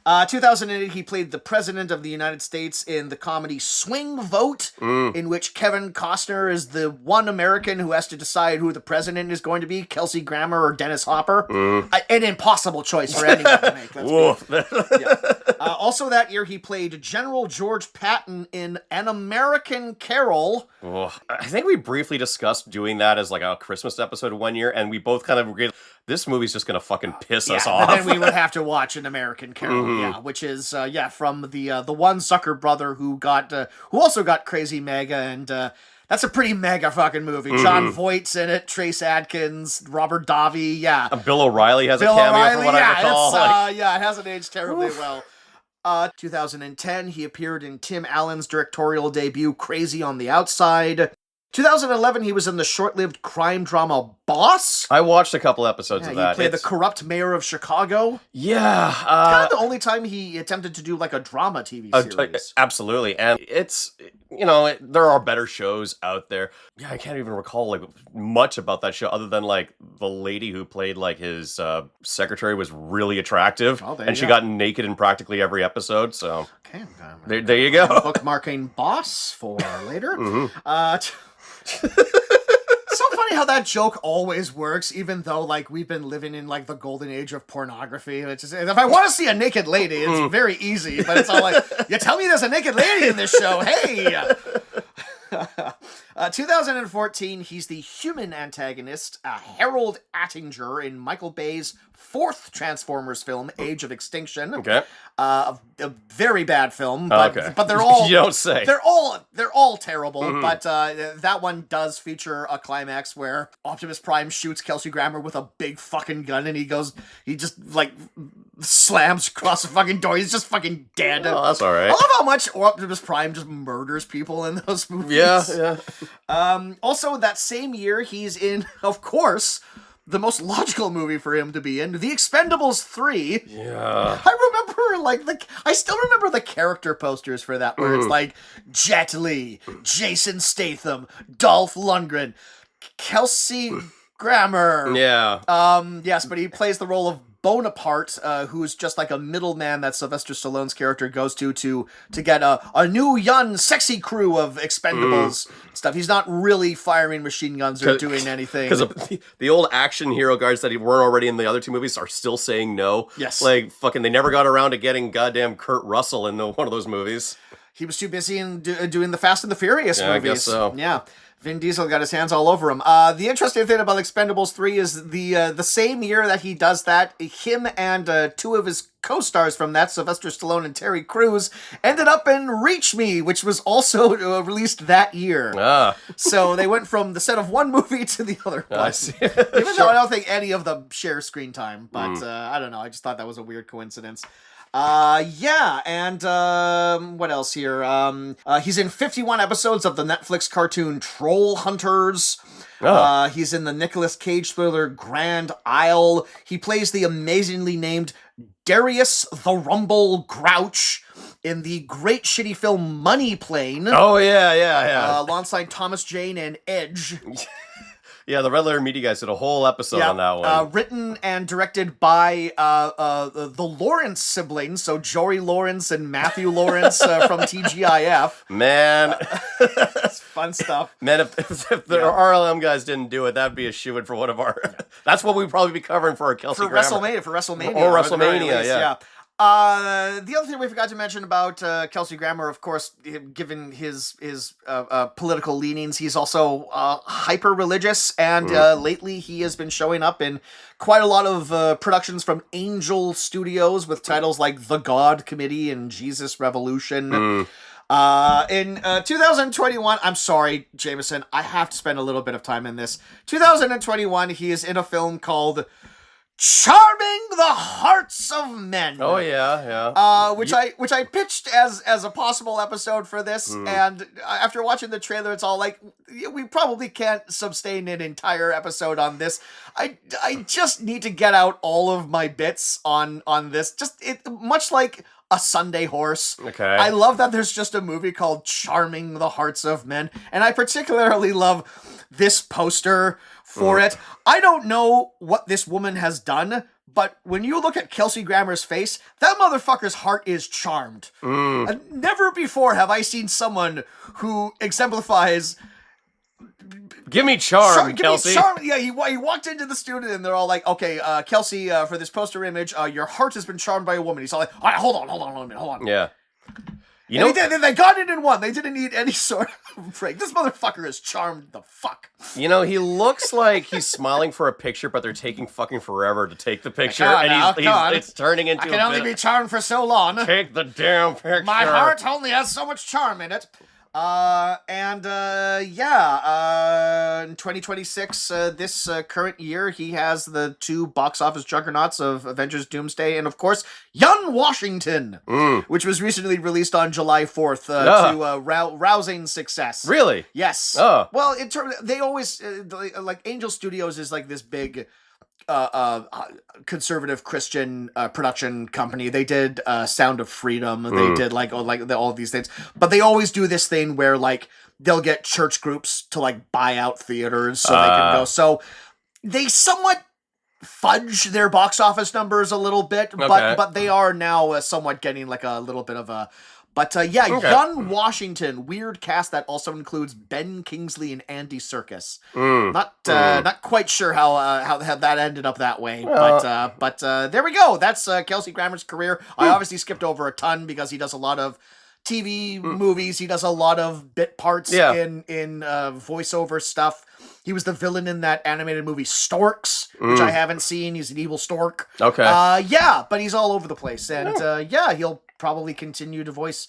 Right. 2008, he played the President of the United States in the comedy Swing Vote, in which Kevin Costner is the one American who has to decide who the president is going to be, Kelsey Grammer or Dennis Hopper. An impossible choice for anyone to make. Also that year, he played General George Patton in An American Carol. I think we briefly discussed doing that as like a Christmas episode one year, and we both kind of agreed this movie's just gonna fucking piss us off. And then we would have to watch An American Carol, which is from the one Zucker brother who also got Crazy Mega, and that's a pretty mega fucking movie. John Voight's in it, Trace Adkins, Robert Davi, Bill O'Reilly has a cameo from what I recall. It hasn't aged terribly well. 2010, he appeared in Tim Allen's directorial debut, Crazy on the Outside. 2011, he was in the short-lived crime drama Boss. I watched a couple episodes of that. He played the corrupt mayor of Chicago. Yeah. Kind of the only time he attempted to do like a drama TV series. Absolutely. And it's, there are better shows out there. Yeah, I can't even recall like much about that show other than like the lady who played like his secretary was really attractive. And she got naked in practically every episode. So okay, there you go. Bookmarking Boss for later. So funny how that joke always works, even though like we've been living in like the golden age of pornography. It's just, if I want to see a naked lady, it's very easy. But it's all like, you tell me there's a naked lady in this show. Hey. 2014, he's the human antagonist, Harold Attinger, in Michael Bay's fourth Transformers film, Age of Extinction. Okay. A very bad film, but they're all you don't say. They're all terrible. But that one does feature a climax where Optimus Prime shoots Kelsey Grammer with a big fucking gun, and he just like slams across the fucking door. He's just fucking dead. Oh, that's all right. I love how much Optimus Prime just murders people in those movies. Yeah. Also, that same year, he's in, of course, the most logical movie for him to be in, The Expendables 3. Yeah. I still remember the character posters for that, where it's like Jet Li, Jason Statham, Dolph Lundgren, Kelsey Grammer. Yeah. Yes, but he plays the role of Bonaparte, who's just like a middleman that Sylvester Stallone's character goes to get a new young sexy crew of Expendables stuff. He's not really firing machine guns or doing anything. Because the old action hero guards that weren't already in the other two movies are still saying no. Yes. Like, fucking, they never got around to getting goddamn Kurt Russell in one of those movies. He was too busy in doing the Fast and the Furious movies. I guess so. Yeah. Vin Diesel got his hands all over him. The interesting thing about Expendables 3 is the same year that he does that, him and two of his co-stars from that, Sylvester Stallone and Terry Crews, ended up in Reach Me, which was also released that year. So they went from the set of one movie to the other one. I see. Even though I don't think any of them share screen time, but I don't know. I just thought that was a weird coincidence. And what else here? He's in 51 episodes of the Netflix cartoon Troll Hunters. He's in the Nicolas Cage thriller Grand Isle. He plays the amazingly named Darius the Rumble Grouch in the great shitty film Money Plane. Oh, yeah. Alongside Thomas Jane and Edge. Yeah, the Red Letter Media guys did a whole episode on that one. Written and directed by the Lawrence siblings, so Jory Lawrence and Matthew Lawrence from TGIF. Man. That's fun stuff. Man, if the RLM guys didn't do it, that'd be a shoo-in for one of our... That's what we'd probably be covering for our Kelsey Grammer. For WrestleMania. Or WrestleMania, yeah. The other thing we forgot to mention about Kelsey Grammer, of course, given his political leanings, he's also hyper-religious, and lately he has been showing up in quite a lot of productions from Angel Studios with titles like The God Committee and Jesus Revolution. In 2021, I'm sorry, Jameson, I have to spend a little bit of time in this. 2021, he is in a film called Charming the Hearts of Men. Oh yeah. Which I pitched as a possible episode for this, and after watching the trailer, it's all like, we probably can't sustain an entire episode on this. I just need to get out all of my bits on this. Much like A Sunday Horse. Okay. I love that there's just a movie called Charming the Hearts of Men, and I particularly love this poster for it. I don't know what this woman has done, but when you look at Kelsey Grammer's face, that motherfucker's heart is charmed. And never before have I seen someone who exemplifies... Give me charm, Kelsey. Give me charm. Yeah, he walked into the studio and they're all like, okay, Kelsey, for this poster image, your heart has been charmed by a woman. He's all like, all right, hold on. Yeah. You And know, they got it in one. They didn't need any sort of break. This motherfucker is charmed the fuck. he looks like he's smiling for a picture, but they're taking fucking forever to take the picture, Come and on. it's turning into I can only be charmed for so long. Take the damn picture. My heart only has so much charm in it. In 2026, this current year, he has the 2 box office juggernauts of Avengers Doomsday and, of course, Young Washington, which was recently released on July 4th to rousing success. Really? Yes. Oh. Well, in terms, they always, like, Angel Studios is like this big... conservative Christian production company. They did Sound of Freedom. They did all these things, but they always do this thing where like they'll get church groups to like buy out theaters so they can go. So they somewhat fudge their box office numbers a little bit, but they are now somewhat getting like a little bit of a. But Young Washington, weird cast that also includes Ben Kingsley and Andy Serkis. Not quite sure how that ended up that way, but there we go. That's Kelsey Grammer's career. I obviously skipped over a ton because he does a lot of TV movies. He does a lot of bit parts in voiceover stuff. He was the villain in that animated movie Storks, which I haven't seen. He's an evil stork. Okay. But he's all over the place, and he'll probably continue to voice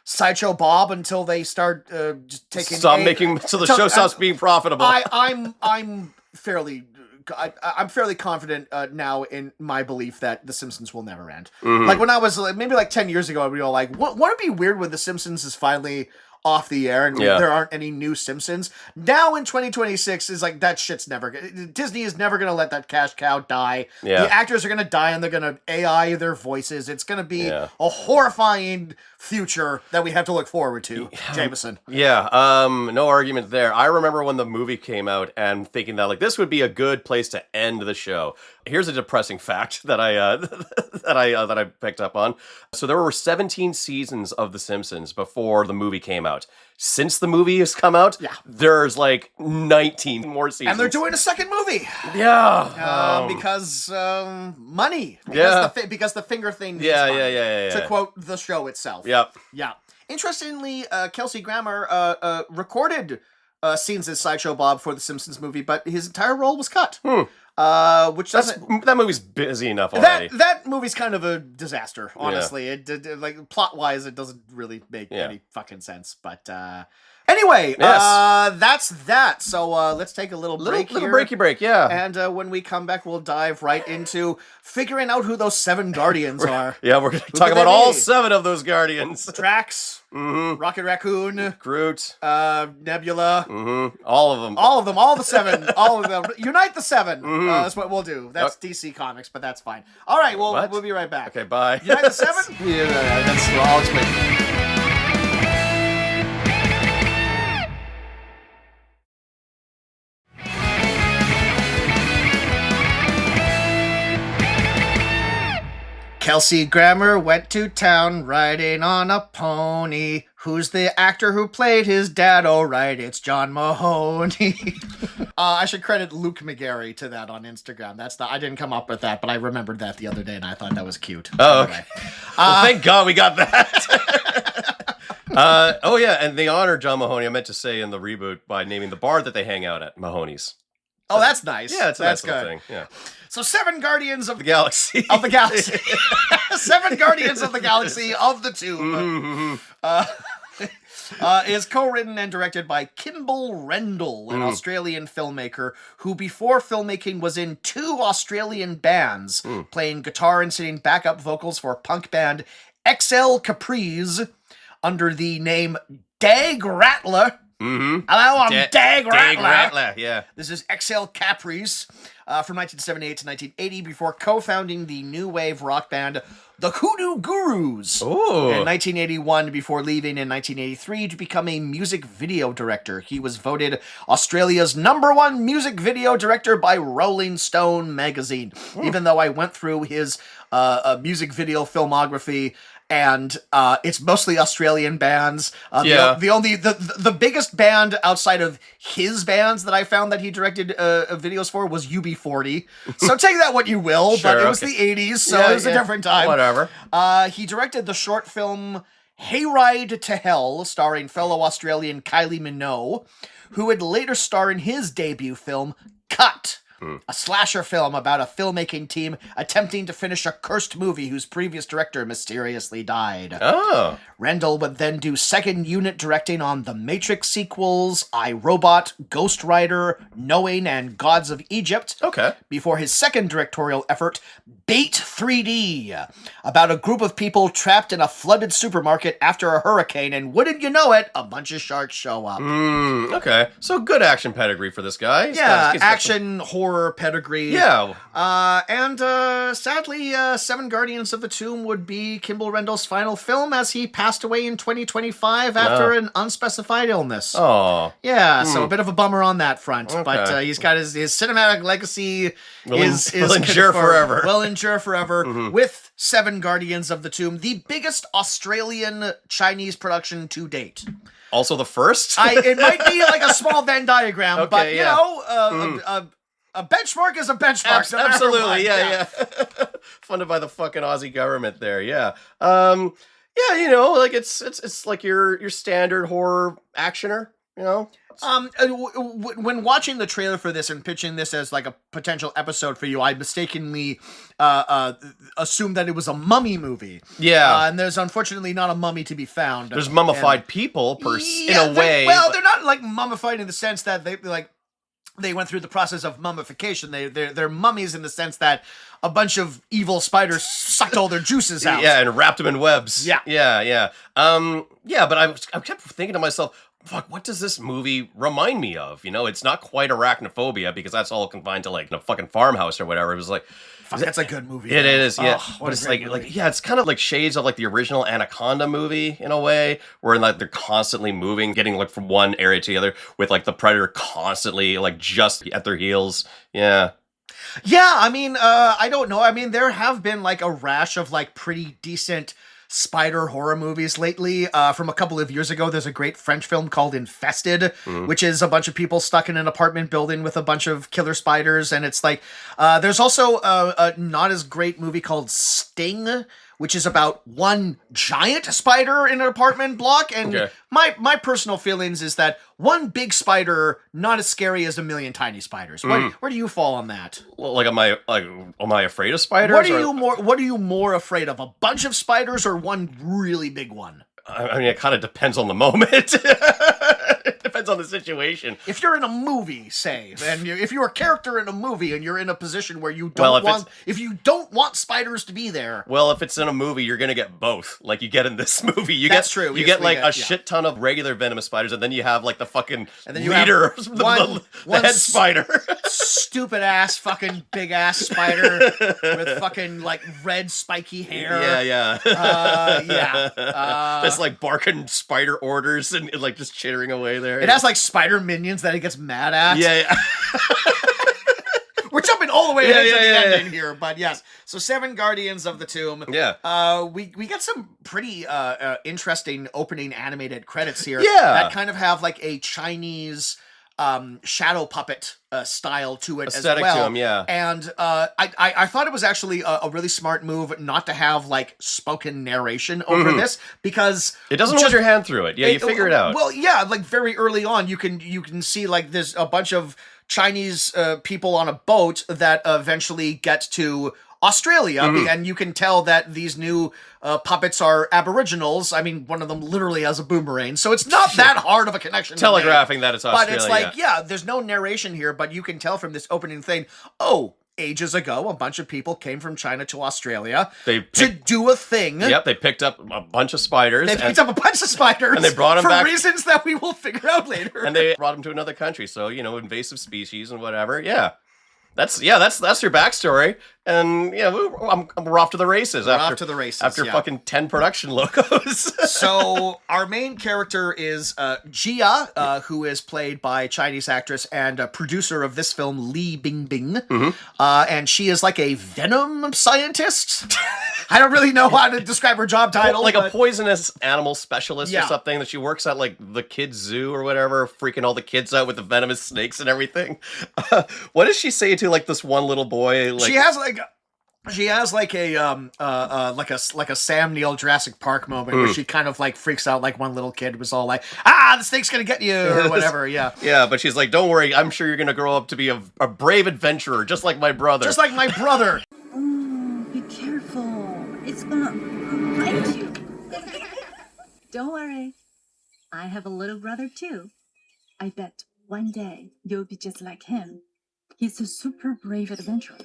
Sideshow Bob until they start just taking so the show stops being profitable. I'm fairly confident now in my belief that The Simpsons will never end. Like when I was maybe like 10 years ago, I'd be all like, wouldn't it be weird when The Simpsons is finally off the air and there aren't any new Simpsons? Now in 2026 is like, that shit's Disney is never gonna let that cash cow die. The actors are gonna die and they're gonna AI their voices. It's gonna be a horrifying future that we have to look forward to, Jameson. No argument there. I remember when the movie came out and thinking that like this would be a good place to end the show. Here's a depressing fact that I picked up on. So there were 17 seasons of The Simpsons before the movie came out. Since the movie has come out, there's like 19 more seasons. And they're doing a second movie. Because money. Because the finger thing needs money, to quote the show itself. Yeah. Interestingly, Kelsey Grammer recorded scenes as Sideshow Bob for the Simpsons movie, but his entire role was cut. Which doesn't... That movie's busy enough already. That movie's kind of a disaster, honestly. It like plot-wise, it doesn't really make any fucking sense. But anyway, that's that. So let's take a little break here. Little breaky break, And when we come back, we'll dive right into figuring out who those 7 Guardians are. We're going to talk about all 7 of those Guardians. Drax, Rocket Raccoon, Groot, Nebula, all of them. All the 7, all of them. Unite the 7. That's what we'll do. That's DC Comics, but that's fine. All right, we'll be right back. Okay, bye. Unite the 7? I'll explain. Kelsey Grammer went to town riding on a pony. Who's the actor who played his dad? Oh, right, it's John Mahoney. I should credit Luke McGarry to that on Instagram. I didn't come up with that, but I remembered that the other day, and I thought that was cute. Oh, okay. Well, thank God we got that. And they honor John Mahoney, I meant to say, in the reboot by naming the bar that they hang out at Mahoney's. Oh, that's nice. Yeah, that's good thing. Yeah. So 7 Guardians of the Galaxy. 7 Guardians of the Galaxy of the Tomb. Is co-written and directed by Kimball Rendell, an Australian filmmaker who before filmmaking was in 2 Australian bands, playing guitar and singing backup vocals for punk band XL Capri's under the name Dag Rattler. Hello, I'm Dag Rattler. Yeah. This is XL Capri's from 1978 to 1980 before co-founding the new wave rock band The Hoodoo Gurus Ooh. in 1981 before leaving in 1983 to become a music video director. He was voted Australia's #1 music video director by Rolling Stone magazine. Even though I went through his music video filmography, and it's mostly Australian bands. The biggest band outside of his bands that I found that he directed videos for was UB40. So take that what you will, Sure, but it was okay. the 80s, so it was a different time. Whatever. He directed the short film Hayride to Hell, starring fellow Australian Kylie Minogue, who would later star in his debut film Cut, a slasher film about a filmmaking team attempting to finish a cursed movie whose previous director mysteriously died. Oh. Rendell would then do second unit directing on The Matrix sequels, I, Robot, Ghost Rider, Knowing, and Gods of Egypt. Okay. Before his second directorial effort, Bait 3D, about a group of people trapped in a flooded supermarket after a hurricane, and wouldn't you know it, a bunch of sharks show up. Okay. So good action pedigree for this guy. He's got action, horror pedigree. Yeah. And sadly, Seven Guardians of the Tomb would be Kimball Rendell's final film, as he passed away in 2025 after an unspecified illness. Oh. Yeah, so a bit of a bummer on that front. Okay. But he's got his cinematic legacy will endure forever. Will endure forever with Seven Guardians of the Tomb, the biggest Australian Chinese production to date. Also the first? It might be like a small Venn diagram, Okay, but, yeah. a benchmark is a benchmark. no matter Absolutely, what. yeah. Funded by the fucking Aussie government there, yeah. Yeah, like it's like your standard horror actioner, When watching the trailer for this and pitching this as like a potential episode for you, I mistakenly assumed that it was a mummy movie. Yeah. And there's unfortunately not a mummy to be found. There's mummified people in a way. They're not like mummified in the sense that they went through the process of mummification. They're mummies in the sense that a bunch of evil spiders sucked all their juices out. Yeah, and wrapped them in webs. Yeah. Yeah. But I kept thinking to myself, fuck, what does this movie remind me of? It's not quite arachnophobia, because that's all confined to like a fucking farmhouse or whatever. It was like, fuck, that's a good movie. It is, yeah. But it's it's kind of like shades of like the original Anaconda movie in a way, where like they're constantly moving, getting like from one area to the other, with like the predator constantly like just at their heels. Yeah. Yeah, I mean, I don't know. I mean, there have been like a rash of like pretty decent spider horror movies lately. From a couple of years ago, there's a great French film called Infested, which is a bunch of people stuck in an apartment building with a bunch of killer spiders. And it's like, there's also a not as great movie called Sting, which is about one giant spider in an apartment block. And my personal feelings is that one big spider, not as scary as a million tiny spiders. Where do you fall on that? Like, am I afraid of spiders? What are you more afraid of? A bunch of spiders or one really big one? I mean, it kind of depends on the moment. It depends on the situation. If you're in a movie, say, and if you're a character in a movie and you're in a position where you don't if you don't want spiders to be there. Well, if it's in a movie, you're gonna get both. Like you get in this movie, That's true. You get like a shit ton of regular venomous spiders, and then you have like the fucking leader, the head spider, stupid ass fucking big ass spider with fucking like red spiky hair. Yeah. That's like barking spider orders and like just chittering away there. It has like spider minions that it gets mad at. Yeah. We're jumping all the way into the ending here, but yes. So Seven Guardians of the Tomb. Yeah. We get some pretty interesting opening animated credits here. Yeah. That kind of have like a Chinese shadow puppet style to it Aesthetic as well. to him, yeah. And I thought it was actually a really smart move not to have like spoken narration over this, because it doesn't hold your hand through it. Yeah, you figure it out. Well, yeah, like very early on, you can see like there's a bunch of Chinese people on a boat that eventually get to Australia, and you can tell that these new puppets are Aboriginals. I mean, one of them literally has a boomerang, so it's not that hard of a connection. Telegraphing that it's Australia. But it's like, there's no narration here, but you can tell from this opening thing, ages ago, a bunch of people came from China to Australia to do a thing. Yep, they picked up a bunch of spiders. And they brought them back for reasons that we will figure out later. And they brought them to another country, so, invasive species and whatever, yeah. that's your backstory, and yeah, we're off to the races. We're off to the races after fucking 10 production logos. So our main character is Jia, who is played by Chinese actress and producer of this film, Li Bingbing. And she is like a venom scientist. I don't really know how to describe her job title. Like a poisonous animal specialist or something, that she works at like the kids' zoo or whatever, freaking all the kids out with the venomous snakes and everything. What does she say to like this one little boy? Like, she has like a Sam Neill Jurassic Park moment where she kind of like freaks out, like one little kid was all like, the snake's gonna get you, or whatever. Yeah, but she's like, don't worry, I'm sure you're gonna grow up to be a brave adventurer, just like my brother. Oh, be careful. It's gonna bite you. Don't worry. I have a little brother too. I bet one day you'll be just like him. He's a super brave adventurer.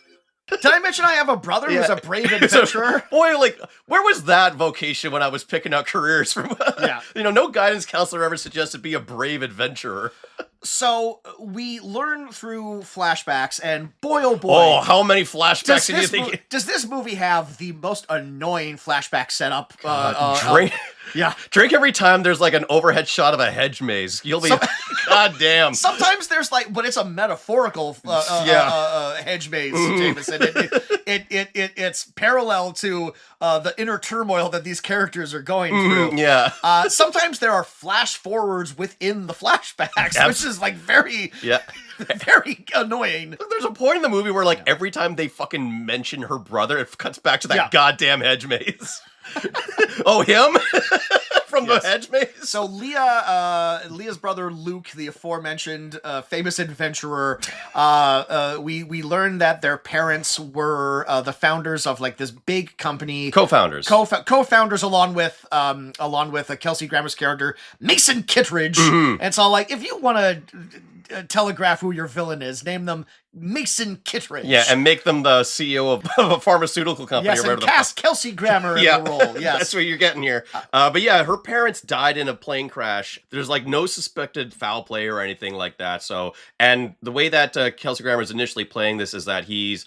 Did I mention I have a brother who's a brave adventurer? Boy, like, where was that vocation when I was picking out careers from? No guidance counselor ever suggested be a brave adventurer. So we learn through flashbacks, and boy, oh boy. Oh, how many flashbacks do you think? Does this movie have the most annoying flashback setup? Drink every time there's like an overhead shot of a hedge maze. You'll be, goddamn. Sometimes there's like, but it's a metaphorical hedge maze, Jameson. It's parallel to the inner turmoil that these characters are going through. Sometimes there are flash forwards within the flashbacks, which is like very annoying. There's a point in the movie where like every time they fucking mention her brother, it cuts back to that goddamn hedge maze. Oh, him? From the hedge maze? So Leah's brother Luke, the aforementioned famous adventurer, we learned that their parents were the founders of like this big company. Co-founders. Co-founders along with Kelsey Grammer's character, Mason Kittredge. And it's all like, if you want to telegraph who your villain is, name them Mason Kittredge. Yeah, and make them the CEO of a pharmaceutical company. Yes, and cast Kelsey Grammer in the role. Yes. That's what you're getting here. But yeah, her parents died in a plane crash. There's like no suspected foul play or anything like that. So, and the way that Kelsey Grammer is initially playing this is that he's,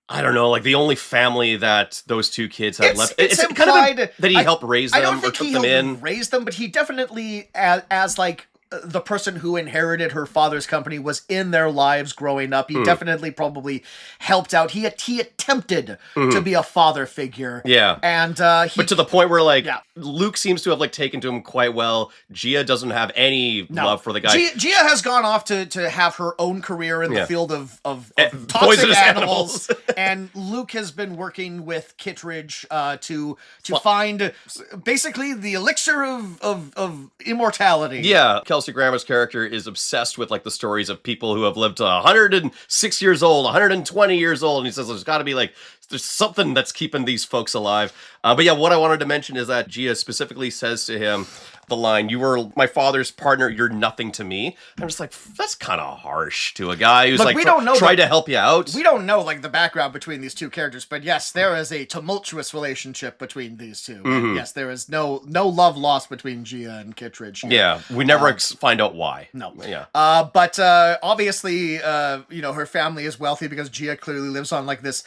I don't know, like the only family that those two kids have left. It's implied kind of that he helped raise them. I don't think he helped raise them, but he definitely, as like the person who inherited her father's company, was in their lives growing up. He definitely probably helped out. He attempted to be a father figure. Yeah. And but to the point where like Luke seems to have like taken to him quite well. Gia doesn't have any love for the guy. Gia has gone off to have her own career in the field of toxic animals. And Luke has been working with Kittredge to find basically the elixir of immortality. Yeah. Kelsey Grammer's character is obsessed with like the stories of people who have lived to 106 years old, 120 years old, and he says there's got to be like there's something that's keeping these folks alive. But yeah, what I wanted to mention is that Gia specifically says to him the line, "You were my father's partner, you're nothing to me." I'm just like, that's kind of harsh to a guy who's like tried to help you out. We don't know like the background between these two characters, but yes, there is a tumultuous relationship between these two. And yes, there is no love lost between Gia and Kittredge. Yeah, we never find out why. No. Yeah. But obviously, her family is wealthy because Gia clearly lives on like this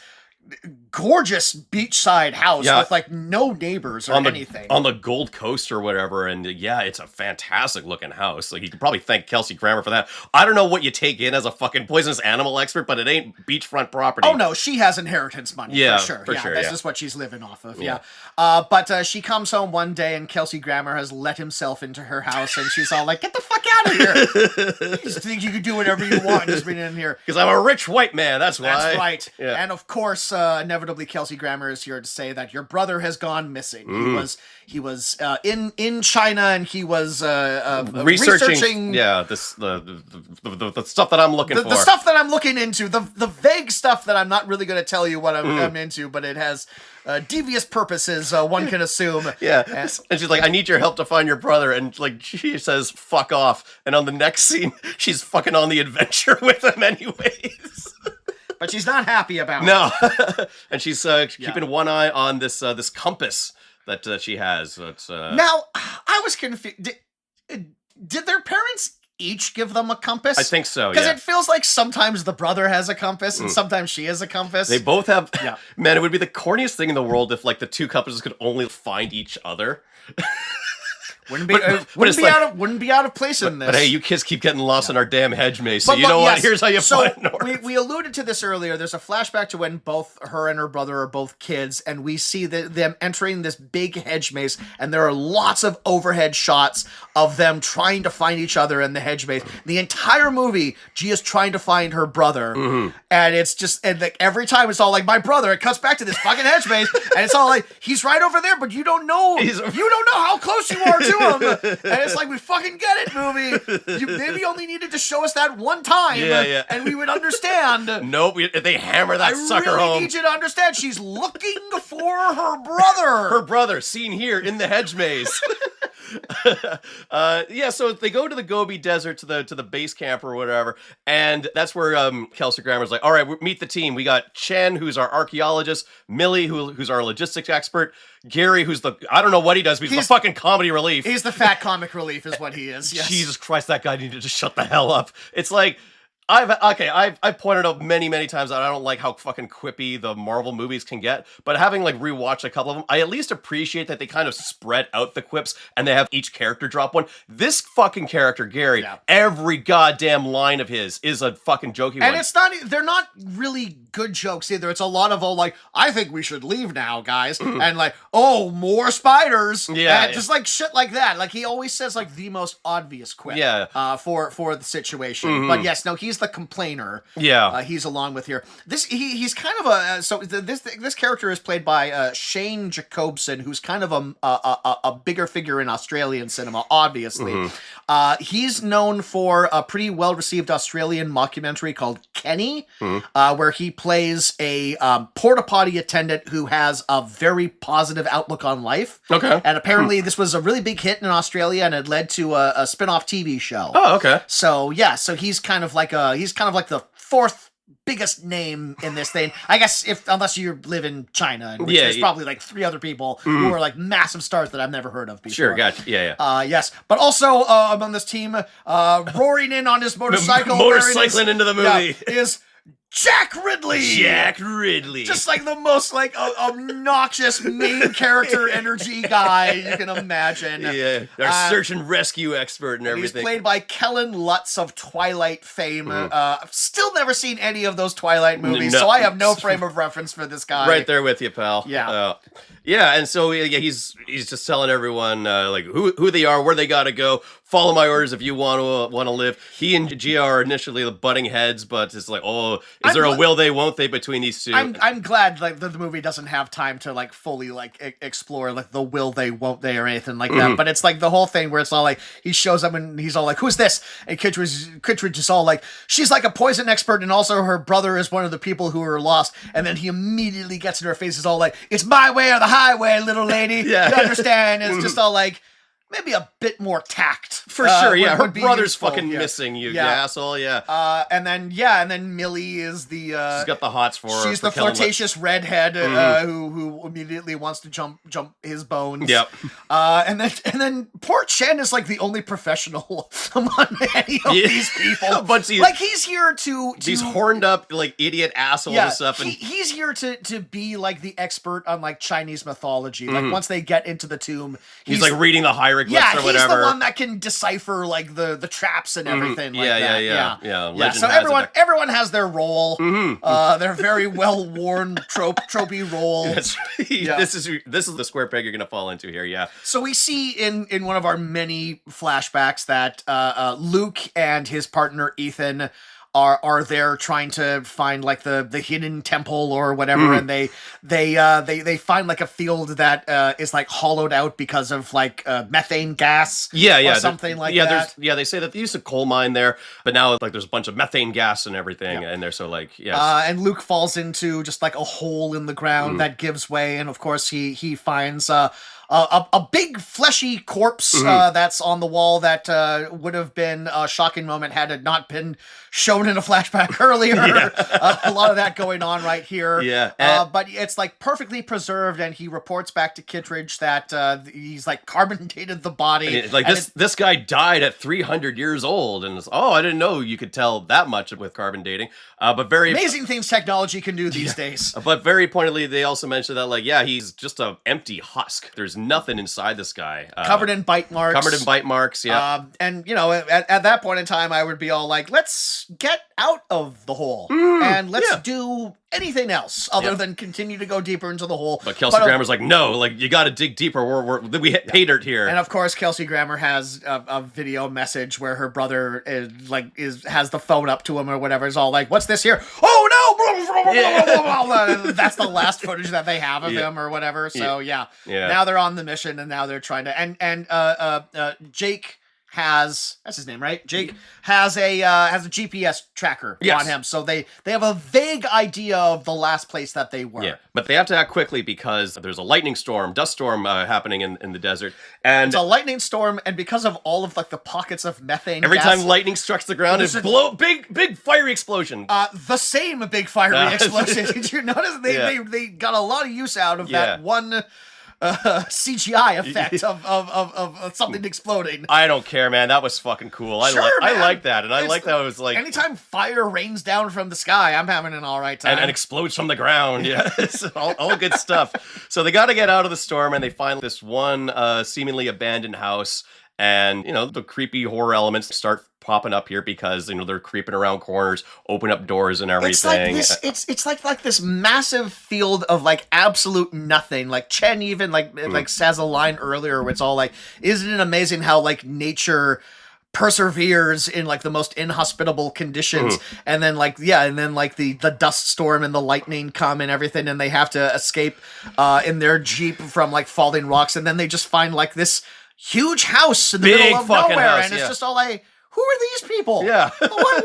gorgeous beachside house with like no neighbors or anything on the Gold Coast or whatever, and it's a fantastic looking house. Like you could probably thank Kelsey Grammer for that. I don't know what you take in as a fucking poisonous animal expert, but it ain't beachfront property. Oh no, she has inheritance money for sure. That's just what she's living off of. But she comes home one day and Kelsey Grammer has let himself into her house, and she's all like, "Get the fuck out of here! You just think you could do whatever you want just being in here because I'm a rich white man. That's why." That's right. Yeah. And of course, inevitably, Kelsey Grammer is here to say that your brother has gone missing. He was in China, and he was researching the stuff that I'm looking for. The stuff that I'm looking into. The vague stuff that I'm not really going to tell you what I'm into, but it has devious purposes, one can assume. Yeah. And she's like, "I need your help to find your brother." And like she says, "Fuck off." And on the next scene, she's fucking on the adventure with him anyways. But she's not happy about it. No. And she's keeping one eye on this compass that she has. Now, I was confused. Did their parents each give them a compass? I think so, Because yeah. it feels like sometimes the brother has a compass and sometimes she has a compass. They both have. Yeah. Man, it would be the corniest thing in the world if like the two compasses could only find each other. Wouldn't be, But wouldn't, it's be like- wouldn't be out of place in this. But hey, you kids keep getting lost in our damn hedge maze. So But you know what? yes, Here's how you so find north. we alluded to this earlier. There's a flashback to when both her and her brother are both kids, and we see them entering this big hedge maze, and there are lots of overhead shots of them trying to find each other in the hedge maze. The entire movie, G is trying to find her brother, and it's just, and like every time it's all like, my brother, it cuts back to this fucking hedge maze, and it's all like, he's right over there, but you don't know how close you are to him. And it's like, we fucking get it, movie. You maybe only needed to show us that one time, Yeah. and we would understand. Nope, they hammer that sucker I really home. need you to understand. She's looking for her brother. Her brother, seen here in the hedge maze. So they go to the Gobi Desert to the base camp or whatever, and that's where Kelsey Grammer's like, all right, meet the team. We got Chen, who's our archaeologist, Millie, who's our logistics expert, Gary, who's I don't know what he does, but he's the fucking comedy relief. He's the fat comic relief, is what he is. Yes. Jesus Christ, that guy needed to shut the hell up. It's like, I've pointed out many times that I don't like how fucking quippy the Marvel movies can get, but having like rewatched a couple of them, I at least appreciate that they kind of spread out the quips and they have each character drop one. This fucking character, Gary, every goddamn line of his is a fucking jokey one. And it's not, they're not really good jokes either. It's a lot of all like, I think we should leave now, guys. And like, oh, more spiders. Yeah. Just like shit like that. Like he always says like the most obvious quip for the situation. But yes, no, he's the complainer. Yeah. He's along with here. He's kind of a, this character is played by Shane Jacobson, who's kind of a bigger figure in Australian cinema, obviously. He's known for a pretty well-received Australian mockumentary called Kenny, where he plays a porta potty attendant who has a very positive outlook on life. Okay. And apparently this was a really big hit in Australia, and it led to a spin-off TV show. Oh, okay. So yeah, so he's kind of like the fourth biggest name in this thing. I guess unless you live in China, in which there's probably like 3 other people who are like massive stars that I've never heard of before. Sure, gotcha. Yeah. Yes, but also among this team, roaring in on his motorcycle, Motorcycling into the movie is Jack Ridley. Jack Ridley. Just like the most like obnoxious main character energy guy you can imagine. Yeah, our search and rescue expert and everything. He's played by Kellen Lutz of Twilight fame. I've still never seen any of those Twilight movies, so I have no frame of reference for this guy. Right there with you, pal. Yeah. And so he's just telling everyone like who they are, where they gotta go. Follow my orders if you want to live. He and Gia are initially the butting heads, but it's like, is there a will they, won't they between these two? I'm glad like the movie doesn't have time to like fully like explore like the will they, won't they, or anything like that. But it's like the whole thing where it's all like he shows up and he's all like, who's this? And Kittredge is all like, she's like a poison expert, and also her brother is one of the people who are lost. And then he immediately gets in her face, is all like, it's my way or the highway, little lady. You understand? It's just all like, maybe a bit more tact. For sure, her would be brother's useful. fucking missing, you asshole, and then Millie is the... she's got the hots for her. She's the flirtatious redhead who immediately wants to jump his bones. Yep. And then poor Chen is like the only professional among any of these people. But he's here to... These horned up, like, idiot assholes and stuff. And he's here to be like the expert on like Chinese mythology. Like once they get into the tomb... He's like reading the hieroglyphs or whatever. He's the one that can decipher like the traps and everything like that. Yeah. So everyone has their role. Their very well worn tropey role. That's right. This is the square peg you're gonna fall into here. Yeah. So we see in one of our many flashbacks that Luke and his partner Ethan are there trying to find like the hidden temple or whatever, and they find like a field that is like hollowed out because of like methane gas, or something like that. They say that they used a coal mine there, but now like there's a bunch of methane gas and everything, and they're so like and Luke falls into just like a hole in the ground that gives way, and of course he finds a big fleshy corpse that's on the wall that would have been a shocking moment had it not been shown in a flashback earlier. A lot of that going on right here. Yeah. But it's like perfectly preserved, and he reports back to Kittredge that he's like carbon dated the body. Like this guy died at 300 years old, and I didn't know you could tell that much with carbon dating. But very amazing things technology can do these days. But very pointedly, they also mentioned that he's just an empty husk. There's nothing inside this guy. Covered in bite marks. Yeah. And at that point in time, I would be all like, let's get out of the hole and let's do anything else other than continue to go deeper into the hole. But Kelsey Grammer's like, no, you got to dig deeper. We hit pay dirt here. And of course, Kelsey Grammer has a video message where her brother has the phone up to him or whatever. Is all like, what's this here? Oh no! That's the last footage that they have of him or whatever. So now they're on the mission, and now they're trying to and Jake has, that's his name, right? Jake has a GPS tracker on him, so they have a vague idea of the last place that they were. Yeah, but they have to act quickly because there's a lightning storm, dust storm happening in the desert, and it's a lightning storm, and because of all of the pockets of methane, every gas, time lightning strikes the ground, it's big fiery explosion. The same big fiery explosion. Did you notice they got a lot of use out of that one CGI effect of something exploding. I don't care, man. That was fucking cool. I like that, and I like that it was like anytime fire rains down from the sky, I'm having an all right time. And explodes from the ground. Yeah, it's all good stuff. So they got to get out of the storm, and they find this one seemingly abandoned house. And, the creepy horror elements start popping up here because, they're creeping around corners, open up doors and everything. It's like this massive field of absolute nothing. Like Chen even says a line earlier where it's all like, isn't it amazing how nature perseveres in the most inhospitable conditions, and then the dust storm and the lightning come and everything, and they have to escape in their Jeep from falling rocks, and then they just find this huge house in the middle of nowhere, and it's just all like, who are these people? Yeah. Why are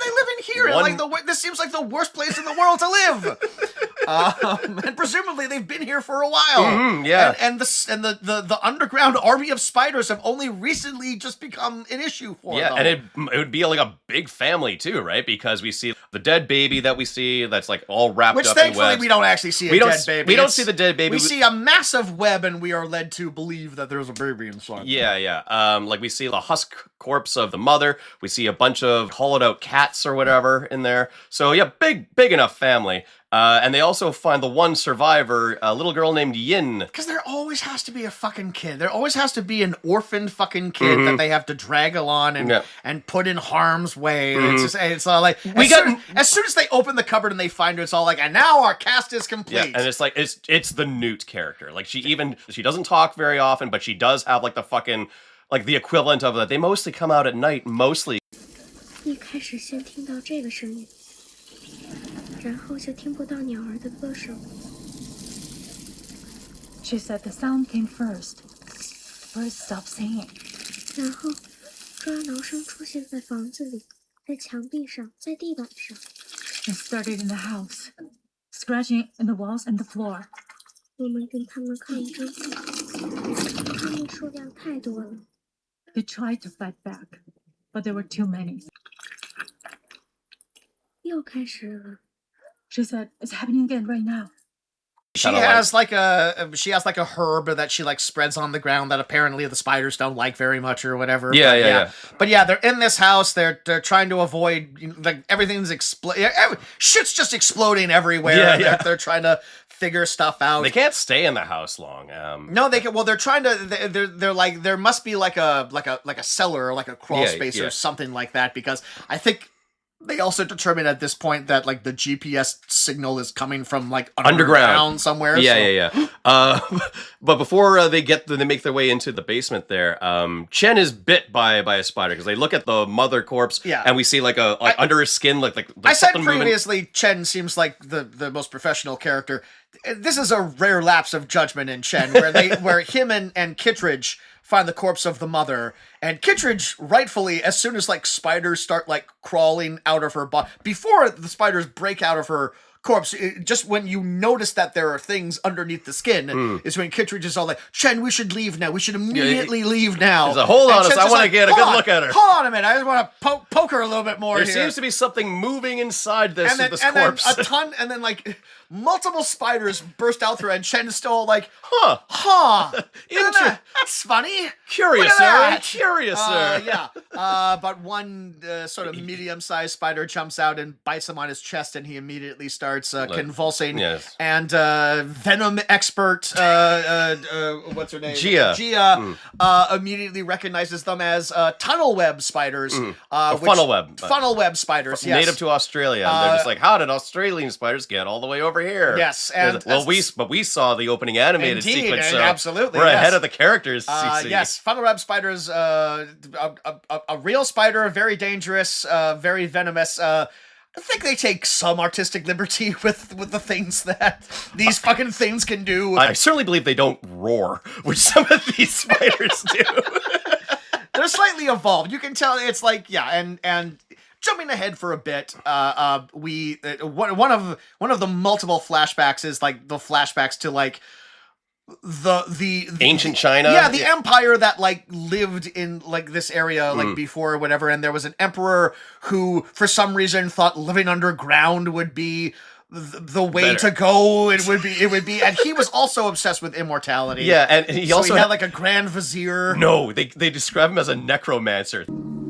they living here? And this seems like the worst place in the world to live. And presumably they've been here for a while. And the underground army of spiders have only recently just become an issue for them. Yeah, and it would be a big family too, right? Because we see the dead baby that we see that's all wrapped up in webs. Which thankfully we don't actually see a dead baby. We don't see the dead baby. We see a massive web, and we are led to believe that there's a baby inside. Yeah. We see the husk corpse of the mother. We see a bunch of hollowed out cats or whatever in there. So yeah, big enough family. And they also find the one survivor, a little girl named Yin. Because there always has to be a fucking kid. There always has to be an orphaned fucking kid that they have to drag along and put in harm's way. It's all like, as soon as they open the cupboard and they find her, it's all like, and now our cast is complete. Yeah, and it's the Newt character. She doesn't talk very often, but she does have the fucking the equivalent of that. They mostly come out at night, mostly. 一开始先听到这个声音，然后就听不到鸟儿的歌声。 She said the sound came first. Birds stopped singing. 然后抓挠声出现在房子里，在墙壁上，在地板上。 It started in the house, scratching in the walls and the floor. 我们跟他们抗争，他们数量太多了。 They tried to fight back, but there were too many. 又开始了。 She said, "It's happening again right now." She has a herb that she spreads on the ground that apparently the spiders don't like very much or whatever. Yeah. But yeah, they're in this house. They're trying to avoid everything's shit's just exploding everywhere. Yeah. They're trying to figure stuff out. They can't stay in the house long. No, they can. Well, they're trying to. They're like, there must be like a cellar or a crawl space or something like that, because I think they also determine at this point that the GPS signal is coming from underground somewhere. Yeah. But before they make their way into the basement there, Chen is bit by a spider because they look at the mother corpse and we see under his skin I said previously, Chen seems like the most professional character. This is a rare lapse of judgment in Chen where him and Kittredge find the corpse of the mother, and Kittredge rightfully, as soon as spiders start crawling out of her body, before the spiders break out of her corpse, just when you notice that there are things underneath the skin, is when Kittredge is all like, Chen, we should leave now. We should immediately leave now. He's like, hold on, I want to get a good look at her. Hold on a minute. I just want to poke her a little bit more There here. seems to be something moving inside this corpse. Then a ton, and then like multiple spiders burst out through it, and Chen is still like, that's funny. Curious, sir. Curious, sir. Yeah. But one sort of medium-sized spider jumps out and bites him on his chest, and he immediately starts convulsing. Yes. And venom expert, what's her name? Gia. Immediately recognizes them as tunnel web spiders. Funnel web. Funnel web spiders, yes. Native to Australia. And they're just like, how did Australian spiders get all the way over here? Yes. And we saw the opening animated sequence, so absolutely, we're ahead of the characters. Yes, funnel web spiders, a real spider, very dangerous, very venomous. I think they take some artistic liberty with the things that these fucking things can do. I certainly believe they don't roar, which some of these spiders do. They're slightly evolved. You can tell it's like, and jumping ahead for a bit, one of the multiple flashbacks is like the flashbacks to like the ancient China. Yeah, the empire that like lived in like this area like before or whatever, and there was an emperor who for some reason thought living underground would be the way to go. It would be, and he was also obsessed with immortality. Yeah, and he also had like a grand vizier. No, they describe him as a necromancer.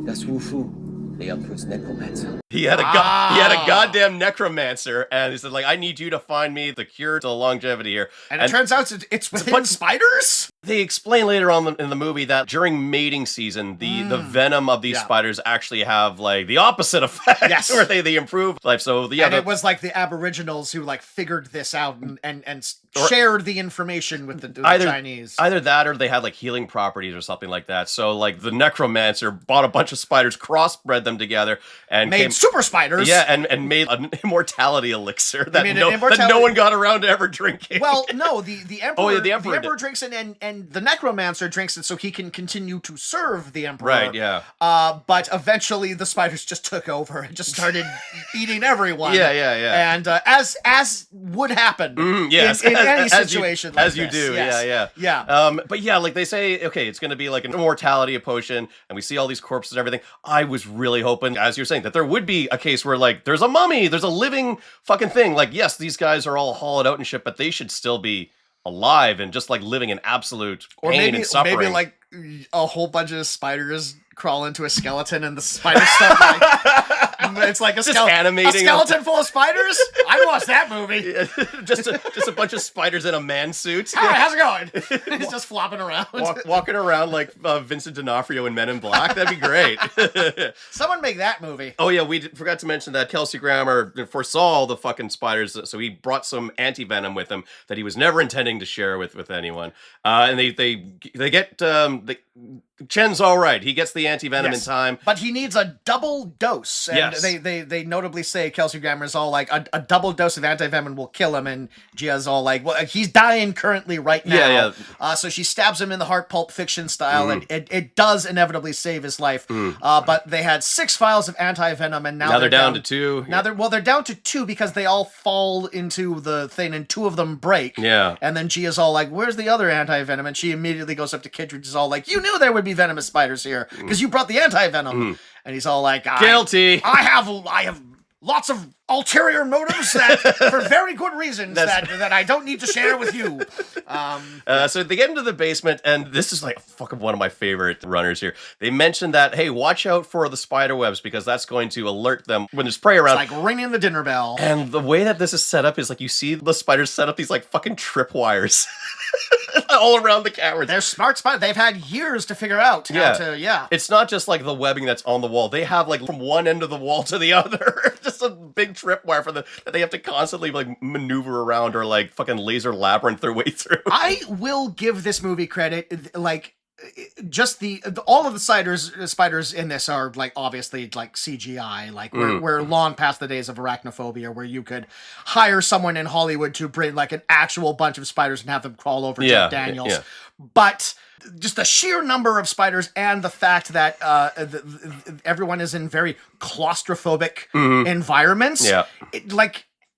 That's Wu Fu, the emperor's necromancer. He had a goddamn necromancer, and he said, like, I need you to find me the cure to longevity here. And it turns out it's within spiders? They explain later on in the movie that during mating season, the venom of these spiders actually have, like, the opposite effect. Yes. Where they improve life. So, yeah. It was, like, the Aboriginals who, like, figured this out and shared the information with the Chinese. Either that or they had, like, healing properties or something like that. So, like, the necromancer bought a bunch of spiders, crossbred them together, and made super spiders. Yeah, and made an immortality elixir that no one got around to ever drinking. Well, no, the emperor. The emperor drinks it, and the necromancer drinks it so he can continue to serve the emperor. Right. Yeah. But eventually the spiders just took over and just started eating everyone. Yeah. And as would happen. In any situation like as you this. do. Yes. Yeah. But yeah, like they say, okay, it's going to be like an immortality potion, and we see all these corpses and everything. I was really hoping, as you're saying, that there would be a case where like there's a mummy, there's a living fucking thing. Like, yes, these guys are all hollowed out and shit, but they should still be alive and just like living in absolute pain and suffering. Or maybe like a whole bunch of spiders crawl into a skeleton and the spider stuff like it's like a skeleton full of spiders. I'd watch that movie. just a bunch of spiders in a man suit. Hi, how's it going? He's just flopping around. Walking around like Vincent D'Onofrio in Men in Black. That'd be great. Someone make that movie. Oh yeah, we forgot to mention that Kelsey Grammer foresaw the fucking spiders, so he brought some anti-venom with him that he was never intending to share with anyone. And they get Chen's all right. He gets the anti-venom in time. But he needs a double dose. And they notably say, Kelsey Grammer's all like, a double dose of anti-venom will kill him. And Gia's all like, well, he's dying currently right now. Yeah. So she stabs him in the heart, Pulp Fiction style, and it does inevitably save his life. But they had 6 vials of anti-venom, and now they're down to 2. Now they're down to 2 because they all fall into the thing, and 2 of them break. Yeah. And then Gia's all like, where's the other anti-venom? And she immediately goes up to Kittredge, is all like, you knew there would be venomous spiders here because you brought the anti-venom. And he's all like, guilty. I have lots of ulterior motives that for very good reasons that I don't need to share with you. So they get into the basement, and this is like fucking one of my favorite runners here. They mentioned that, hey, watch out for the spider webs because that's going to alert them when there's prey around. It's like ringing the dinner bell. And the way that this is set up is like you see the spiders set up these like fucking tripwires all around the camera. They're smart spiders. They've had years to figure out how to, It's not just like the webbing that's on the wall. They have like from one end of the wall to the other. Just a big tripwire that they have to constantly like maneuver around or like fucking laser labyrinth their way through. I will give this movie credit, like just all of the spiders in this are like obviously like CGI. Like we're long past the days of arachnophobia where you could hire someone in Hollywood to bring like an actual bunch of spiders and have them crawl over Jeff Daniels. But just the sheer number of spiders and the fact that everyone is in very claustrophobic environments. Yeah.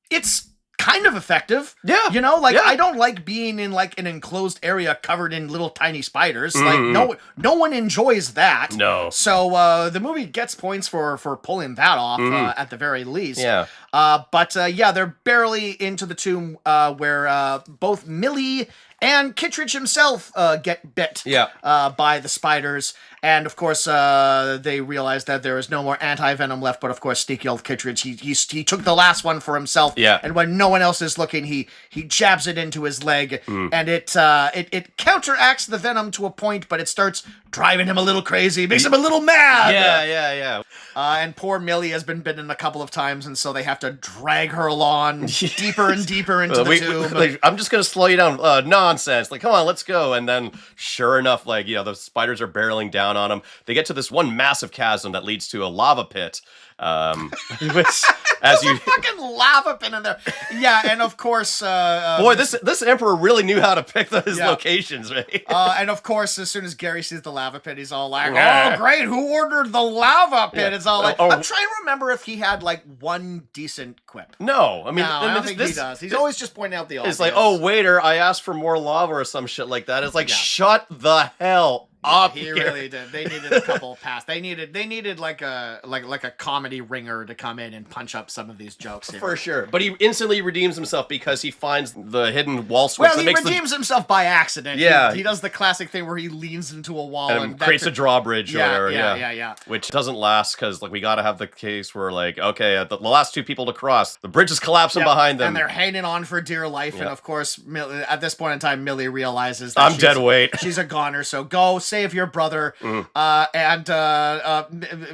it's kind of effective. Yeah. You know, like, Yeah. I don't like being in, like, an enclosed area covered in little tiny spiders. Mm. Like, no one enjoys that. No. So, the movie gets points for pulling that off, at the very least. Yeah. But they're barely into the tomb, where, both Millie and Kittredge himself, get bit. Yeah. By the spiders. And, of course, they realize that there is no more anti-venom left, but, of course, sneaky old Kittredge, he took the last one for himself. Yeah. And when no one else is looking, he jabs it into his leg, and it counteracts the venom to a point, but it starts driving him a little crazy, makes him a little mad. Yeah. And poor Millie has been bitten a couple of times, and so they have to drag her along deeper and deeper into the tomb. Like, I'm just gonna slow you down. Nonsense. Like, come on, let's go. And then, sure enough, like, the spiders are barreling down on them. They get to this one massive chasm that leads to a lava pit. Which, as you fucking lava pit in there. Yeah, and of course, boy, this emperor really knew how to pick his locations, right? And of course, as soon as Gary sees the lava pit, he's all like, "Oh, great! Who ordered the lava pit?" Yeah. It's all like, Oh. I'm trying to remember if he had like one decent quip. No, I mean, No, I don't think he does. He's always just pointing out the obvious. It's like, oh, waiter, I asked for more lava or some shit like that. It's like, shut the hell up. He really did. They needed a couple of pass. They needed like a comedy ringer to come in and punch up some of these jokes here. For sure. But he instantly redeems himself because he finds the hidden wall switch. Well, he redeems himself by accident. Yeah. He does the classic thing where he leans into a wall and creates a drawbridge. Yeah. Which doesn't last because, like, we got to have the case where, like, okay, the last two people to cross, the bridge is collapsing behind them. And they're hanging on for dear life. And of course, at this point in time, Millie realizes that I'm dead weight. She's a goner, so go save your brother.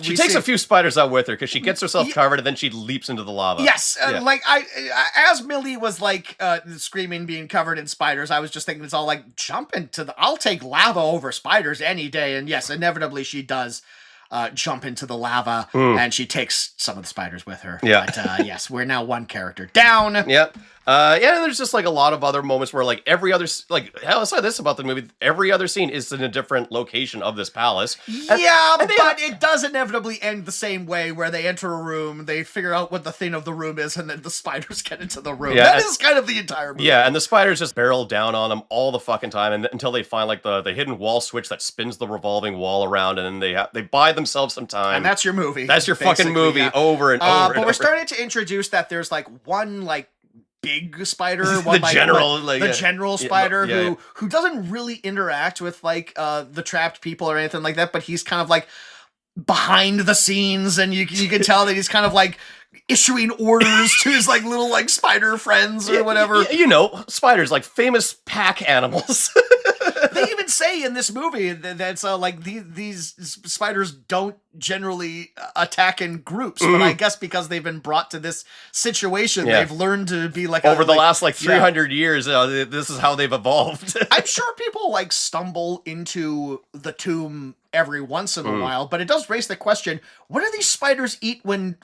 She takes a few spiders out with her because she gets herself covered and then she leaps into the lava. Yes, like as Millie was like screaming, being covered in spiders, I was just thinking it's all like, jump into I'll take lava over spiders any day. And yes, inevitably she does jump into the lava and she takes some of the spiders with her. Yeah. But yes, we're now one character down. Yep. And there's just like a lot of other moments where like every other, like, hell, I'll say this about the movie, every other scene is in a different location of this palace. But it does inevitably end the same way, where they enter a room, they figure out what the thing of the room is, and then the spiders get into the room. That is kind of the entire movie. Yeah, and the spiders just barrel down on them all the fucking time, and until they find like the hidden wall switch that spins the revolving wall around, and then they buy themselves some time. And that's your movie. That's your fucking movie over and over. But we're starting to introduce that there's like one like big spider, the general spider who doesn't really interact with like the trapped people or anything like that, but he's kind of like behind the scenes, and you can tell that he's kind of like issuing orders to his like little like spider friends or whatever. Spiders, like famous pack animals. They even say in this movie that's like these spiders don't generally attack in groups, but I guess because they've been brought to this situation, they've learned to be like over the last like 300 years. This is how they've evolved. I'm sure people like stumble into the tomb every once in a while, but it does raise the question: what do these spiders eat when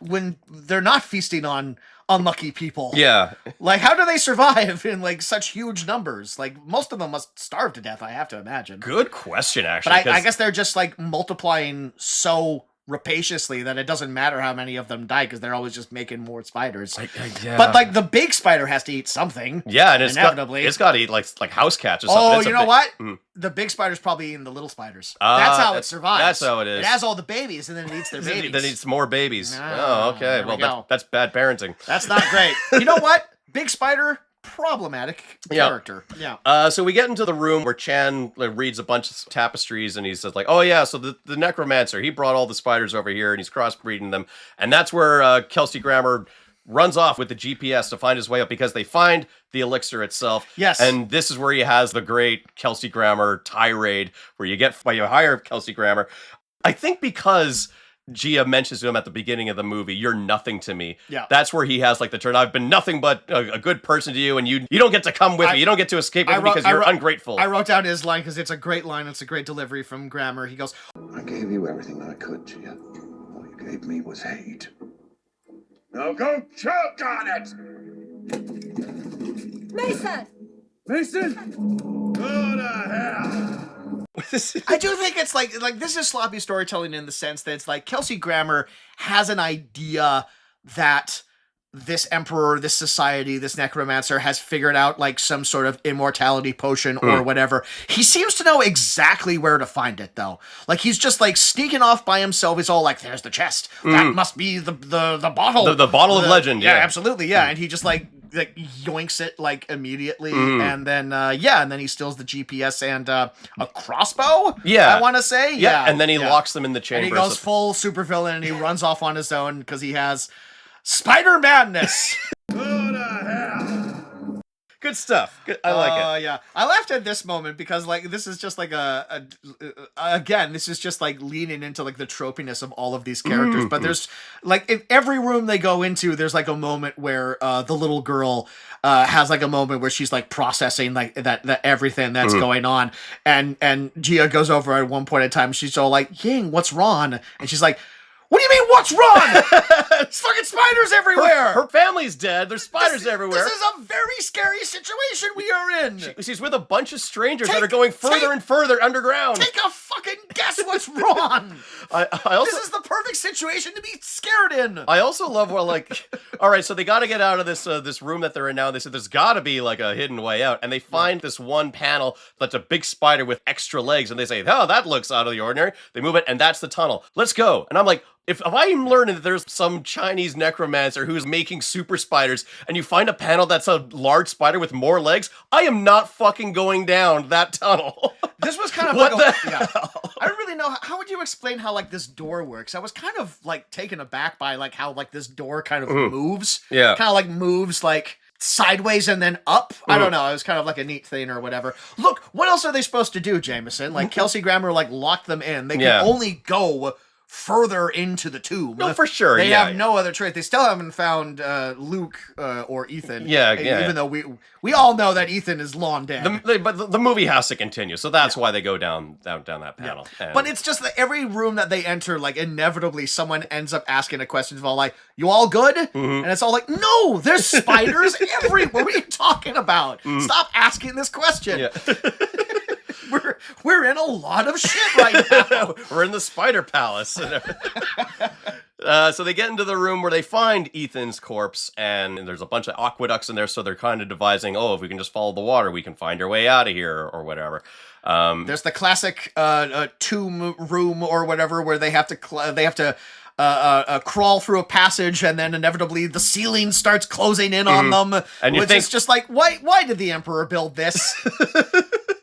they're not feasting on unlucky people? Yeah. Like, how do they survive in like such huge numbers? Like, most of them must starve to death, I have to imagine. Good question, actually. But I guess they're just like multiplying so rapaciously that it doesn't matter how many of them die, because they're always just making more spiders. But like the big spider has to eat something. Yeah, and inevitably it's got to eat like house cats or something. Oh, you know what? The big spider's probably eating the little spiders. That's how it survives. That's how it is. It has all the babies, and then it eats their babies. Then it eats more babies. Oh, okay. Well, that's bad parenting. That's not great. You know what? Big spider, problematic character. Yeah. So we get into the room where Chan reads a bunch of tapestries, and he says like, oh yeah, so the necromancer, he brought all the spiders over here and he's crossbreeding them. And that's where Kelsey Grammer runs off with the GPS to find his way up, because they find the elixir itself. Yes. And this is where he has the great Kelsey Grammer tirade, where you hire Kelsey Grammer. I think because Gia mentions to him at the beginning of the movie, "You're nothing to me." Yeah. That's where he has like the turn. I've been nothing but a good person to you, and you don't get to come with me. You don't get to escape with me because you're ungrateful. I wrote down his line because it's a great line. It's a great delivery from Grammer. He goes, I gave you everything I could, Gia. All you gave me was hate. Now go choke on it! Mason! Mason? Go to hell! I do think it's like this is sloppy storytelling in the sense that it's like Kelsey Grammer has an idea that this emperor, this society, this necromancer has figured out like some sort of immortality potion or whatever. He seems to know exactly where to find it though. Like he's just like sneaking off by himself. He's all like, there's the chest. That must be the bottle. The bottle of legend. Yeah, Yeah. absolutely. Yeah. And he just like yoinks it like immediately. And then, and then he steals the GPS and a crossbow. Yeah. I want to say. Yeah. And then he locks them in the chamber. And he goes full supervillain and he runs off on his own because he has Spider Madness. Good stuff. Good. I like it. Yeah, I laughed at this moment because like this is just like again, this is just like leaning into like the tropiness of all of these characters. But there's like in every room they go into, there's like a moment where the little girl has like a moment where she's like processing like that everything that's going on, and Gia goes over at one point in time. She's all like, "Ying, what's wrong?" And she's like, "What do you mean, what's wrong? There's fucking spiders everywhere! Her family's dead. There's spiders everywhere. This is a very scary situation we are in! She's with a bunch of strangers that are going further and further underground. Take a fucking guess what's wrong! I also, This is the perfect situation to be scared in! I also love where, like, all right, so they got to get out of this room that they're in now. They said there's got to be, like, a hidden way out. And they find this one panel that's a big spider with extra legs. And they say, oh, that looks out of the ordinary. They move it, and that's the tunnel. Let's go. And I'm like, if I'm learning that there's some Chinese necromancer who's making super spiders, and you find a panel that's a large spider with more legs, I am not fucking going down that tunnel. This was kind of What like the hell? I don't really know how would you explain how like this door works. I was kind of like taken aback by like how like this door kind of moves. Yeah. Kind of like moves like sideways and then up. I don't know. It was kind of like a neat thing or whatever. Look, what else are they supposed to do, Jameson? Like Kelsey Grammer like locked them in. They can only go further into the tomb. No, for sure. They have no other choice. They still haven't found Luke or Ethan. Yeah. Even though we all know that Ethan is long dead. But the movie has to continue, so that's why they go down that panel. Yeah. And But it's just that every room that they enter, like inevitably someone ends up asking a question of all like, "You all good?" And it's all like, "No, there's spiders everywhere. What are you talking about? Stop asking this question." Yeah. We're in a lot of shit right now. We're in the Spider Palace. So they get into the room where they find Ethan's corpse, and there's a bunch of aqueducts in there, so they're kind of devising, if we can just follow the water, we can find our way out of here, or whatever. There's the classic tomb room or whatever where they have to crawl through a passage, and then inevitably the ceiling starts closing in on them. And you which think- is just like, why did the Emperor build this?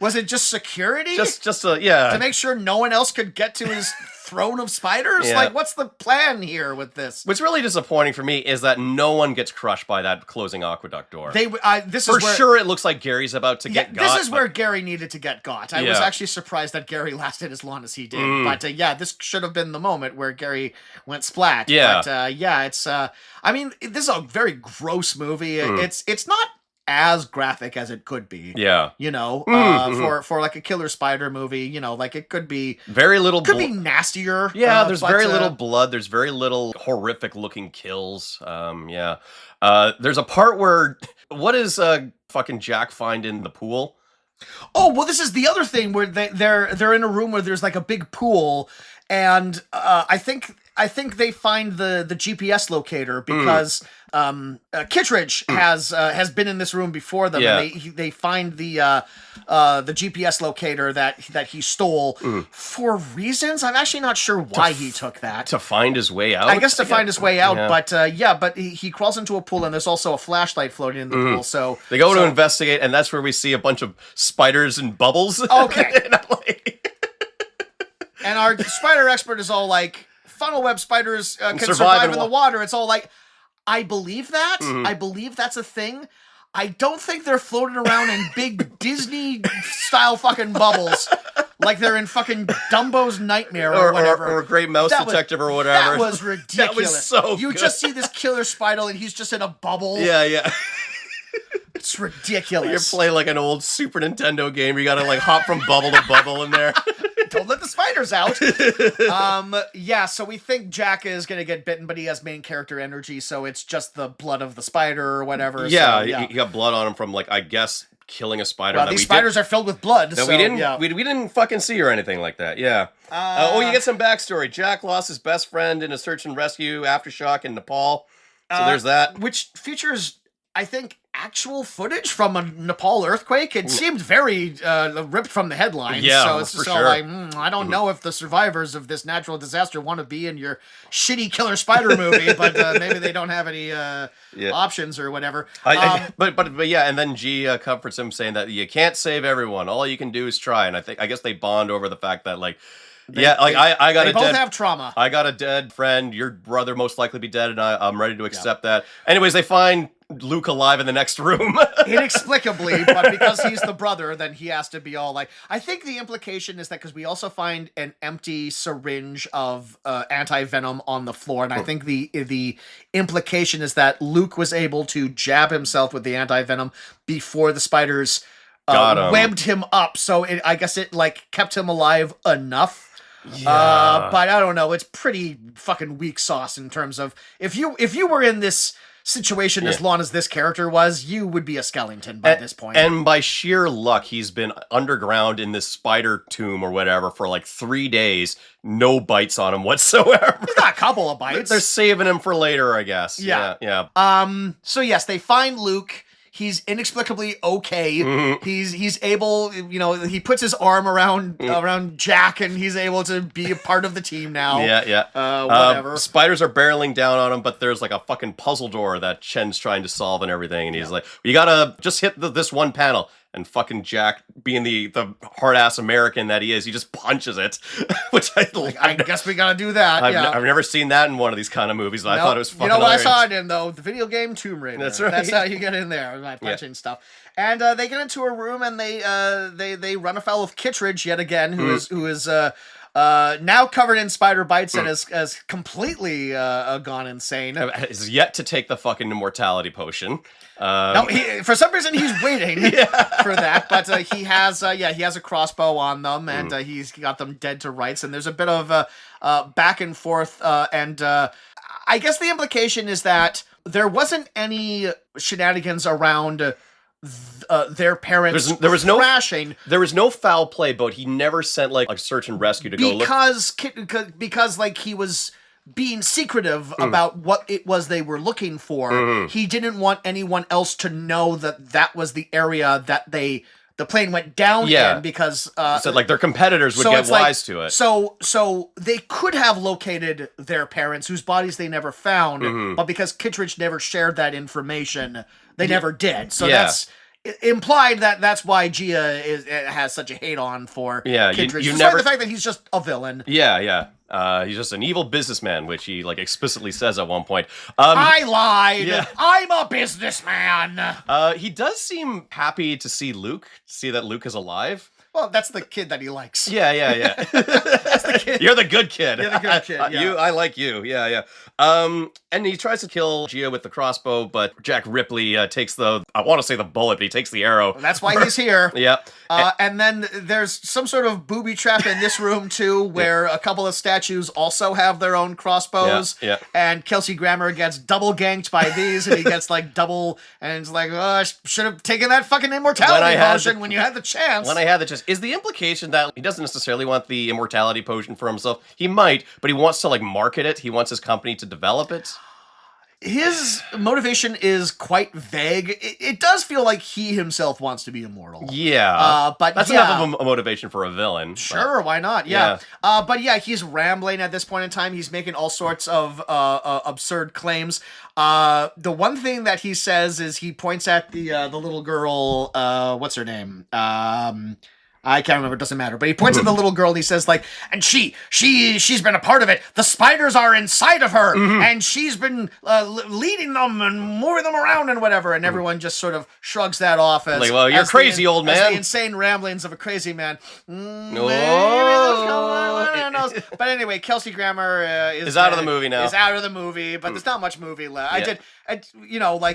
Was it just security? To make sure no one else could get to his throne of spiders? Yeah. Like, what's the plan here with this? What's really disappointing for me is that no one gets crushed by that closing aqueduct door. This For is where, sure, it looks like Gary's about to get got. This is where Gary needed to get got. I was actually surprised that Gary lasted as long as he did. But this should have been the moment where Gary went splat. Yeah. But it's I mean, this is a very gross movie. It's not as graphic as it could be. Yeah. You know, for like a killer spider movie, you know, like it could be very little. Be nastier. Yeah, there's very little blood. There's very little horrific looking kills. There's a part where what does fucking Jack find in the pool? Oh, well, this is the other thing where they're in a room where there's like a big pool, and I think they find the GPS locator because Kittredge has been in this room before them, and they find the GPS locator that he stole for reasons I'm actually not sure why he took that to find his way out. I guess to find his way out, but he crawls into a pool and there's also a flashlight floating in the pool. So they go to investigate, and that's where we see a bunch of spiders and bubbles. Okay. And our spider expert is all like, funnel web spiders can survive in the water. It's all like, I believe that. I believe that's a thing. I don't think they're floating around in big Disney-style fucking bubbles like they're in fucking Dumbo's Nightmare or whatever. Or Great Mouse Detective or whatever. That was ridiculous. That was so You good. just see this killer spider and he's just in a bubble. Yeah. It's ridiculous. You're playing like an old Super Nintendo game where you gotta like hop from bubble to bubble in there. Don't let the spiders out. So we think Jack is going to get bitten, but he has main character energy, so it's just the blood of the spider or whatever. Yeah, he got blood on him from, like, I guess, killing a spider. Well, these spiders are filled with blood. No, we didn't fucking see or anything like that. Yeah. You get some backstory. Jack lost his best friend in a search and rescue aftershock in Nepal. So there's that. Which features, I think, actual footage from a Nepal earthquake. It seemed very ripped from the headlines. Yeah, so it's for just sure. all like, I don't know if the survivors of this natural disaster want to be in your shitty killer spider movie, but maybe they don't have any options or whatever. But yeah, and then G comforts him saying that you can't save everyone. All you can do is try. And I guess they bond over the fact that like, I got they a both dead. have trauma. I got a dead friend. Your brother most likely be dead, and I'm ready to accept that. Anyways, they find Luke alive in the next room. Inexplicably, but because he's the brother, then he has to be all like... I think the implication is that because we also find an empty syringe of anti-venom on the floor, and I think the implication is that Luke was able to jab himself with the anti-venom before the spiders webbed him up, so I guess it like kept him alive enough. Yeah. But I don't know, it's pretty fucking weak sauce in terms of if you were in this situation as long as this character was, you would be a skeleton by this point. And by sheer luck, he's been underground in this spider tomb or whatever for like 3 days. No bites on him whatsoever. He's got a couple of bites. They're saving him for later, I guess. Yeah. So yes, they find Luke. He's inexplicably okay. Mm-hmm. He's able, he puts his arm around Jack, and he's able to be a part of the team now. Yeah. Whatever. Spiders are barreling down on him, but there's like a fucking puzzle door that Chen's trying to solve and everything, and he's like, "You gotta just hit this one panel." And fucking Jack, being the hard-ass American that he is, he just punches it, which I guess we gotta do that. I've never seen that in one of these kind of movies, but I thought it was fucking what hilarious. I saw it in, though? The video game Tomb Raider. That's right. That's how you get in there, by punching stuff. And they get into a room, and they run afoul of Kittredge yet again, who is now covered in spider bites and has completely gone insane. Is yet to take the fucking immortality potion. No, for some reason he's waiting for that, but he has a crossbow on them, and he's got them dead to rights, and there's a bit of back and forth, and I guess the implication is that there wasn't any shenanigans around their parents there was no crashing. There was no foul play, but he never sent like a search and rescue to go look. Because like he was being secretive about what it was they were looking for. He didn't want anyone else to know that was the area that the plane went down in, because so like their competitors would get wise to it. So they could have located their parents, whose bodies they never found, but because Kittredge never shared that information, they never did. So that's implied that's why Gia has such a hate on for Kittredge. Despite the fact that he's just a villain. Yeah. He's just an evil businessman, which he like explicitly says at one point. I lied. Yeah. I'm a businessman. He does seem happy to see that Luke is alive. Well, that's the kid that he likes. Yeah. That's the kid. You're the good kid. You're the good kid. Yeah. I like you. Yeah. And he tries to kill Gia with the crossbow, but Jack Ripley takes I want to say the bullet, but he takes the arrow. That's why he's here. Yeah. And then there's some sort of booby trap in this room too, where a couple of statues also have their own crossbows. Yeah. And Kelsey Grammer gets double ganked by these, and he gets like double, and it's like, I should have taken that fucking immortality potion when you had the chance. When I had the chance. Is the implication that he doesn't necessarily want the immortality potion for himself? He might, but he wants to like market it. He wants his company to develop it. His motivation is quite vague. It does feel like he himself wants to be immortal. Yeah. But that's enough of a motivation for a villain. Sure, why not? Yeah. But yeah, he's rambling at this point in time. He's making all sorts of absurd claims. The one thing that he says is he points at the little girl, what's her name? I can't remember, it doesn't matter. But he points at the little girl and he says, like, and she's been a part of it. The spiders are inside of her, and she's been leading them and moving them around and whatever. And everyone just sort of shrugs that off as, like, well, you're crazy, old man. As the insane ramblings of a crazy man. But anyway, Kelsey Grammer is out of the movie now. Is out of the movie, but there's not much movie left.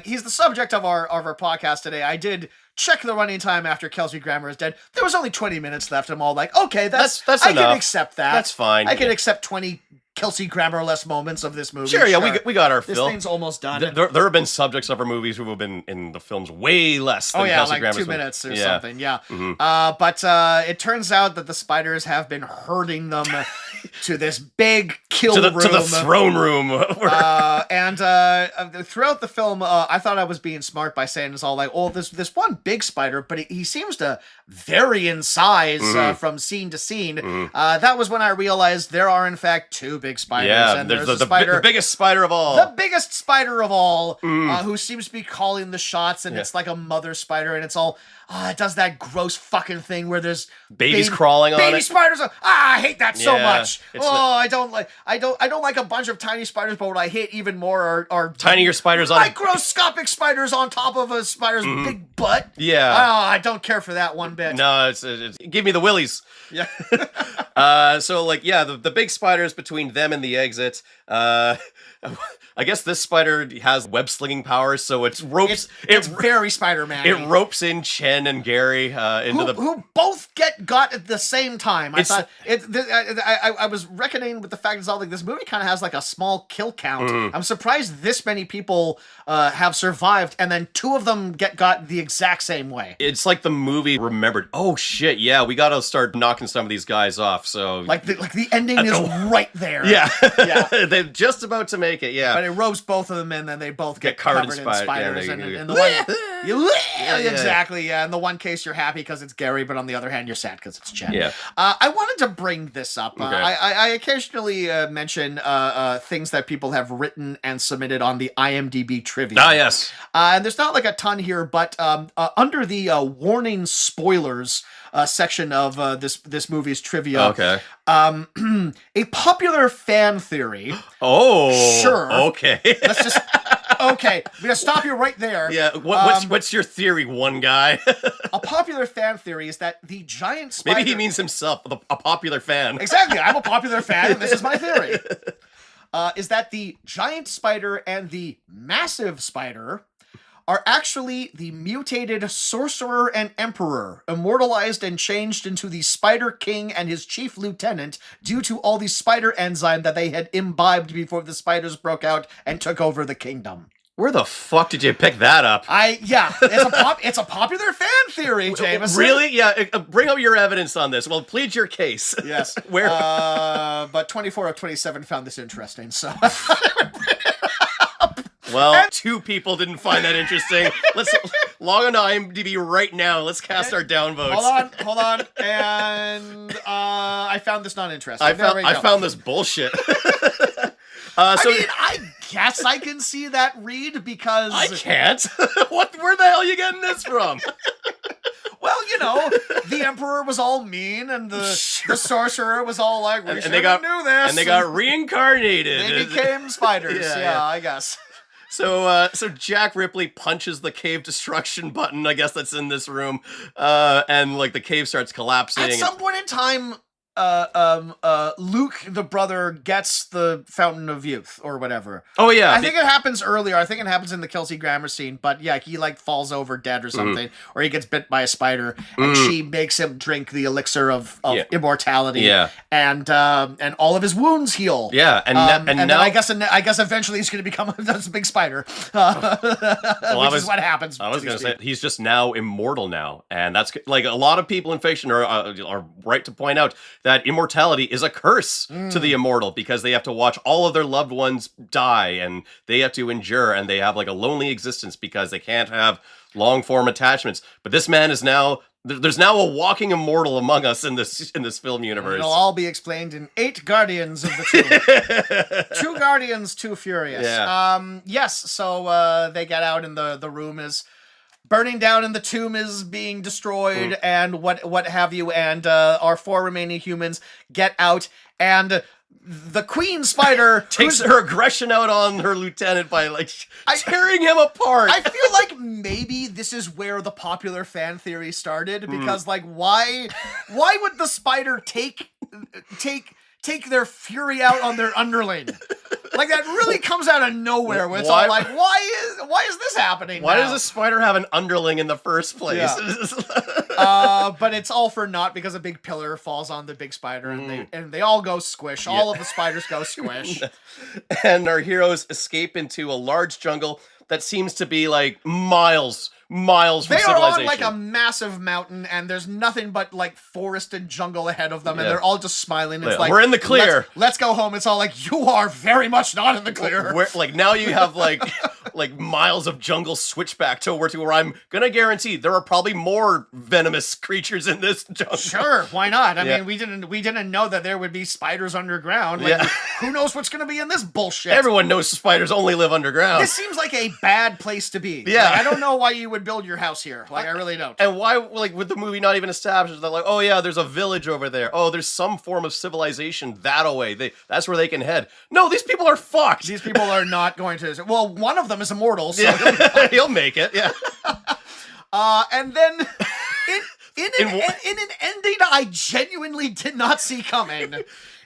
He's the subject of our podcast today. I did check the running time after Kelsey Grammer is dead. There was only 20 minutes left. I'm all like, okay, that's I enough. Can accept that. That's fine. I can accept 20 Kelsey Grammer-less moments of this movie. Sure, we got our fill. This thing's almost done. There have been subjects of our movies who have been in the films way less than Kelsey like Grammer's 2 minutes or something, Mm-hmm. But it turns out that the spiders have been herding them to this big kill to the room. throne room. And throughout the film, I thought I was being smart by saying it's all like, oh, this one big spider, but he seems to vary in size from scene to scene. That was when I realized there are in fact two big spiders. Yeah, and there's a the spider, biggest spider of all. the biggest spider of all, who seems to be calling the shots, and it's like a mother spider, and it's all it does that gross fucking thing where there's Babies crawling on baby it. spiders. I hate that so Yeah, much. it's I don't like a bunch of tiny spiders, but what I hate even more are Tinier spiders on microscopic spiders on top of a spider's big butt. Yeah. I don't care for that one bit. No, it's give me the willies. Yeah. So like, yeah, the big spiders between them and the exit. I guess this spider has web slinging powers, so it's ropes. It's very Spider-Man. It ropes in Chen and Gary into who both got at the same time. I was reckoning with the fact it's all like this movie kind of has like a small kill count. I'm surprised this many people have survived, and then two of them got the exact same way. It's like the movie remembered. Oh shit! Yeah, we got to start knocking some of these guys off. So like the ending is right there. Yeah, yeah. They're just about to make it. Yeah, but it ropes both of them, and then they both get covered in spiders. Yeah, and the one, exactly. Yeah, in the one case you're happy because it's Gary, but on the other hand you're sad because it's Chen. Yeah. I wanted to bring this up. Okay. I occasionally mention things that people have written and submitted on the IMDb trivia. Ah, yes. And there's not like a ton here, but under the warning spoilers section of this movie's trivia, okay, a popular fan theory. Oh, sure. Okay. Let's just. Okay, I'm gonna stop you right there. Yeah, what's your theory, one guy? A popular fan theory is that the giant spider... Maybe he means himself, a popular fan. Exactly, I'm a popular fan, and this is my theory. Is that the giant spider and the massive spider are actually the mutated sorcerer and emperor, immortalized and changed into the Spider King and his chief lieutenant due to all the spider enzyme that they had imbibed before the spiders broke out and took over the kingdom. Where the fuck did you pick that up? It's a popular fan theory, Jameson. Really? Yeah, bring up your evidence on this. Well, plead your case. Yes. Where? But 24 of 27 found this interesting, so... Well, two people didn't find that interesting. Let's log on to IMDb right now. Let's cast our downvotes. Hold on. And I found this not interesting. I found this bullshit. I guess I can see that read because... I can't. Where the hell are you getting this from? Well, the emperor was all mean, and the sorcerer was all like, we shouldn't do this. And they got reincarnated. They became spiders. Yeah, I guess. So Jack Ripley punches the cave destruction button, I guess that's in this room, and like the cave starts collapsing. At some point in time, Luke, the brother, gets the Fountain of Youth or whatever. Oh yeah, I think it happens earlier. I think it happens in the Kelsey Grammer scene. But yeah, he like falls over dead or something, or he gets bit by a spider, and she makes him drink the elixir of immortality. Yeah, and all of his wounds heal. Yeah, and now I guess eventually he's going to become a big spider, which is what happens. I was going to say he's just now immortal now, and that's like a lot of people in fiction are right to point out that immortality is a curse to the immortal because they have to watch all of their loved ones die and they have to endure and they have like a lonely existence because they can't have long form attachments. But this man is now, there's now a walking immortal among us in this film universe. It'll all be explained in 8 Guardians of the Tomb. 2 Guardians, 2 Furious. Yeah. Yes, so they get out and the room is burning down and the tomb is being destroyed and what have you, and our 4 remaining humans get out, and the queen spider takes her aggression out on her lieutenant by like tearing him apart. I feel like maybe this is where the popular fan theory started, because like why would the spider take their fury out on their underling? Like that really comes out of nowhere. Where it's all like, why is this happening? Why now? does a spider have an underling in the first place? Yeah. But it's all for naught because a big pillar falls on the big spider and they all go squish. Yeah. All of the spiders go squish. And our heroes escape into a large jungle that seems to be like miles miles from They are civilization. on like a massive mountain, and there's nothing but like forest and jungle ahead of them, and Yeah. they're all just smiling. It's Yeah, like, we're in the clear. Let's go home. It's all like, you are very much not in the clear. Where, like now you have like like miles of jungle switchback to where I'm gonna guarantee there are probably more venomous creatures in this jungle. Sure, why not? I Yeah. mean, we didn't know that there would be spiders underground. Like, Yeah. who knows what's going to be in this bullshit? Everyone knows spiders only live underground. This seems like a bad place to be. Yeah. Like, I don't know why you would build your house here. Like, I really don't. And why, like, with the movie not even established that, like, oh yeah, there's a village over there. Oh, there's some form of civilization that away. That's where they can head. No, these people are fucked. These people are not going to. Well, one of them is immortal, so Yeah. He'll make it. Yeah. and then in In an ending I genuinely did not see coming.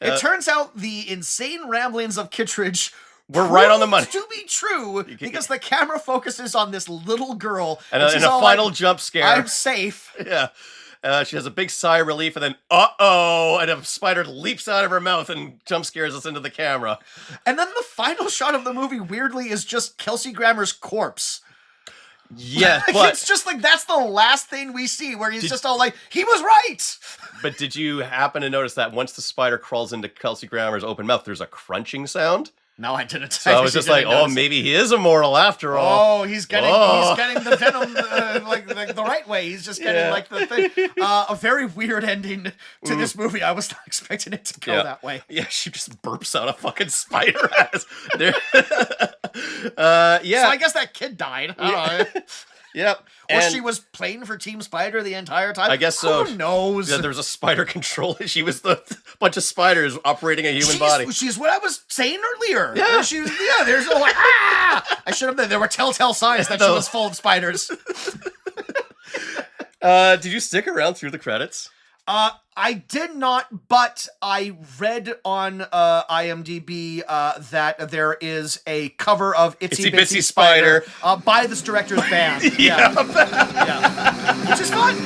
It turns out the insane ramblings of Kittredge We're right on the money. to be true because the camera focuses on this little girl And she's a all final like, jump scare. I'm safe. Yeah. She has a big sigh of relief, and then uh-oh, and a spider leaps out of her mouth and jump scares us into the camera. And then the final shot of the movie, weirdly, is just Kelsey Grammer's corpse. Yeah, Like, but it's just like, that's the last thing we see, where he's just all like, he was right! but did you happen to notice that once the spider crawls into Kelsey Grammer's open mouth, there's a crunching sound? No, I didn't. So I was just like, oh, maybe he is immortal after all. Oh, he's getting the venom like the right way. He's just getting like the thing. A very weird ending to this movie. I was not expecting it to go that way. Yeah, she just burps out a fucking spider ass. Yeah. So I guess that kid died. I don't know. Yep. Or And she was playing for Team Spider the entire time. I guess so. Who knows? Yeah, there was a spider control. She was the bunch of spiders operating a human body. She's what I was saying earlier. Yeah. There's no like, ah! I should have. There were telltale signs that she was full of spiders. Did you stick around through the credits? I did not, but I read on IMDb that there is a cover of Itsy Bitsy Spider by this director's band. Yeah. Which is fun.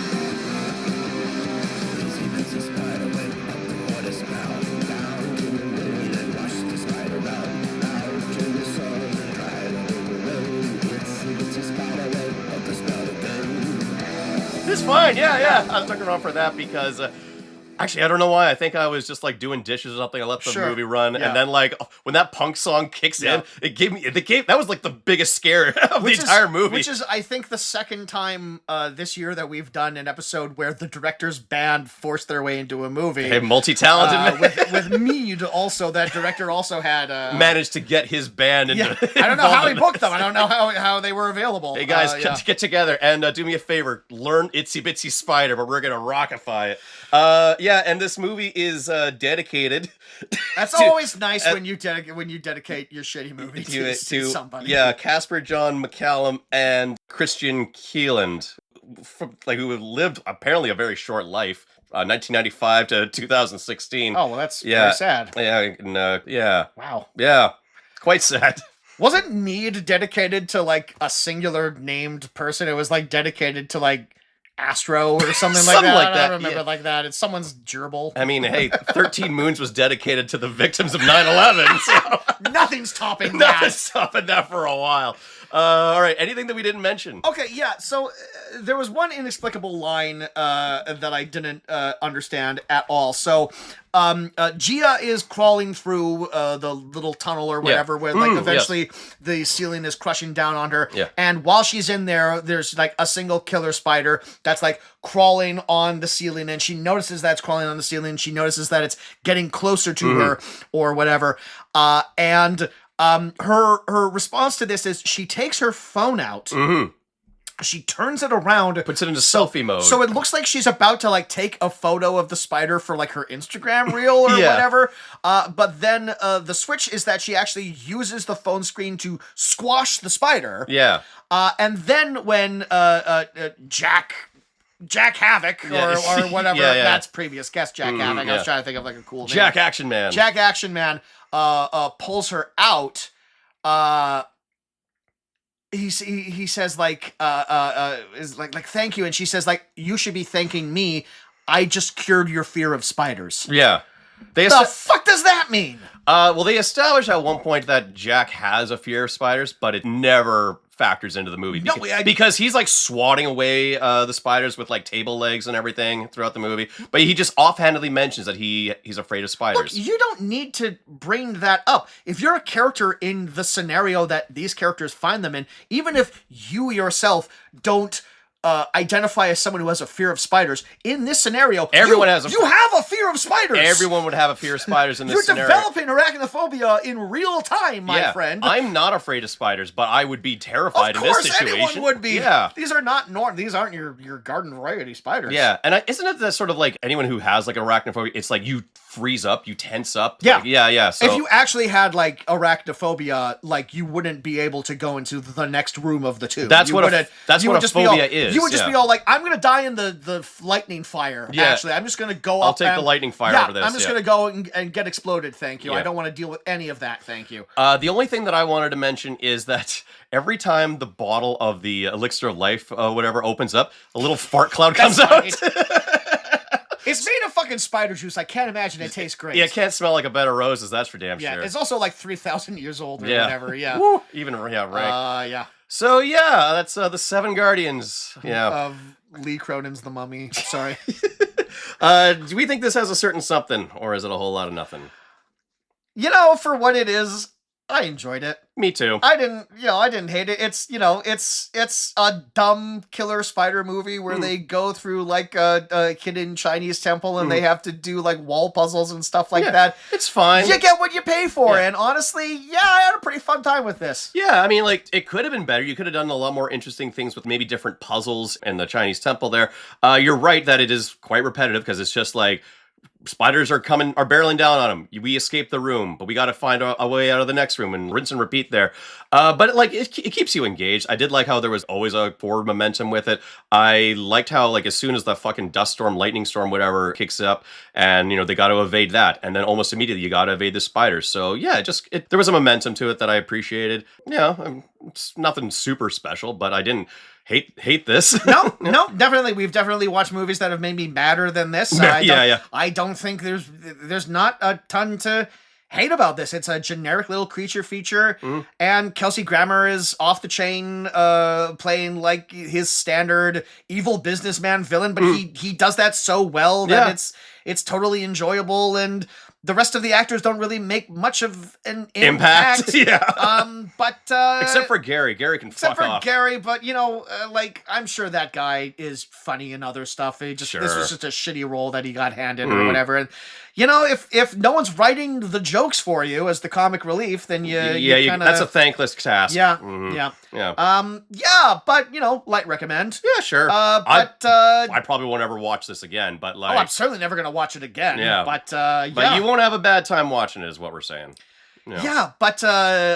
It's fine. Yeah. I stuck around for that because actually, I don't know why. I think I was just like doing dishes or something. I let the movie run, and then like when that punk song kicks in, it gave that was like the biggest scare of the entire movie. Which is, I think, the second time this year that we've done an episode where the director's band forced their way into a movie. Hey, multi-talented man. with Mead also. That director also had managed to get his band into. I don't know how he booked them. I don't know how they were available. Hey guys, get together and do me a favor. Learn Itsy Bitsy Spider, but we're gonna rockify it. Yeah, and this movie is dedicated. That's always nice when you dedicate your shitty movie to somebody. Yeah, Casper John McCallum and Christian Keeland, who have lived apparently a very short life, 1995 to 2016. Oh, well, that's very sad. Yeah, and, yeah. Wow. Yeah, quite sad. Wasn't Mead dedicated to like a singular named person? It was like dedicated to like Astro or something like that. I don't remember like that. It's someone's gerbil. I mean, hey, 13 Moons was dedicated to the victims of 9/11. So Nothing's topping nothing's topping that for a while. All right, anything that we didn't mention? Okay, yeah. So there was one inexplicable line that I didn't understand at all. So Gia is crawling through the little tunnel or whatever, where like eventually the ceiling is crushing down on her. Yeah. And while she's in there, there's like a single killer spider that's like crawling on the ceiling, and she notices that it's crawling on the ceiling. She notices that it's getting closer to her or whatever. And her response to this is she takes her phone out. She turns it around, Puts it into selfie mode. so it looks like she's about to like take a photo of the spider for like her Instagram reel or whatever. But then the switch is that she actually uses the phone screen to squash the spider. Yeah. And then when Jack Havoc or whatever, that's previous guest Jack Havoc. I was trying to think of like a cool name. Jack Action Man. Jack Action Man pulls her out. He says like is like thank you, and she says like, you should be thanking me. I just cured your fear of spiders. Yeah. The fuck does that mean? Well, they established at one point that Jack has a fear of spiders, but it never factors into the movie No, because he's like swatting away the spiders with like table legs and everything throughout the movie, but he just offhandedly mentions that he's afraid of spiders. Look, you don't need to bring that up. If you're a character in the scenario that these characters find them in, even if you yourself don't identify as someone who has a fear of spiders, in this scenario, Everyone you has you have a fear of spiders. Everyone would have a fear of spiders in this You're scenario. developing arachnophobia in real time, my friend. I'm not afraid of spiders, but I would be terrified in this situation. Of course, anyone would be. Yeah. These are not These aren't your garden variety spiders. Yeah, and isn't it that sort of like anyone who has like arachnophobia, it's like you freeze up, you tense up. Yeah. Like, yeah. So if you actually had like arachnophobia, like you wouldn't be able to go into the next room of the two. That's what a phobia is. You would just be all like, I'm gonna die in the lightning fire. Yeah. Actually, I'm just gonna go I'll up. take the lightning fire over this. I'm just gonna go and get exploded. Thank you. Yeah. I don't want to deal with any of that. Thank you. The only thing that I wanted to mention is that every time the bottle of the elixir of life, whatever, opens up, a little fart cloud comes out. It's made of fucking spider juice. I can't imagine it tastes great. Yeah, it can't smell like a bed of roses. That's for damn Yeah, sure. it's also like 3,000 years old or Yeah. whatever. Yeah. Woo, even right. Yeah. So yeah, that's the Seven Guardians. Yeah. Of Lee Cronin's The Mummy. Sorry. Do we think this has a certain something, or is it a whole lot of nothing? You know, for what it is, I enjoyed it. Me too. I didn't hate it. It's a dumb killer spider movie where they go through like a hidden Chinese temple and they have to do like wall puzzles and stuff like that. It's fine. You get what you pay for, Yeah. and honestly, yeah, I had a pretty fun time with this. Yeah, I mean, like, it could have been better. You could have done a lot more interesting things with maybe different puzzles in the Chinese temple there. You're right that it is quite repetitive because it's just like, spiders are barreling down on them. We escape the room, but we got to find a way out of the next room and rinse and repeat there. But like it keeps you engaged. I did like how there was always a forward momentum with it. I liked how like as soon as the fucking dust storm, lightning storm, whatever kicks up, and they got to evade that, and then almost immediately you got to evade the spiders. So yeah, there was a momentum to it that I appreciated. Yeah, it's nothing super special, but I didn't hate this. No, definitely. We've definitely watched movies that have made me madder than this. I don't think there's not a ton to hate about this. It's a generic little creature feature, and Kelsey Grammer is off the chain, playing like his standard evil businessman villain, but he does that so well that it's totally enjoyable, and the rest of the actors don't really make much of an impact. But except for Gary. Gary can fuck off. Gary, but like I'm sure that guy is funny in other stuff. This was just a shitty role that he got handed or whatever. And if no one's writing the jokes for you as the comic relief, then you kinda, that's a thankless task. Yeah. But light recommend. Yeah, sure. But I probably won't ever watch this again. But like, I'm certainly never gonna watch it again. Yeah. But you won't have a bad time watching it, is what we're saying. Yeah, but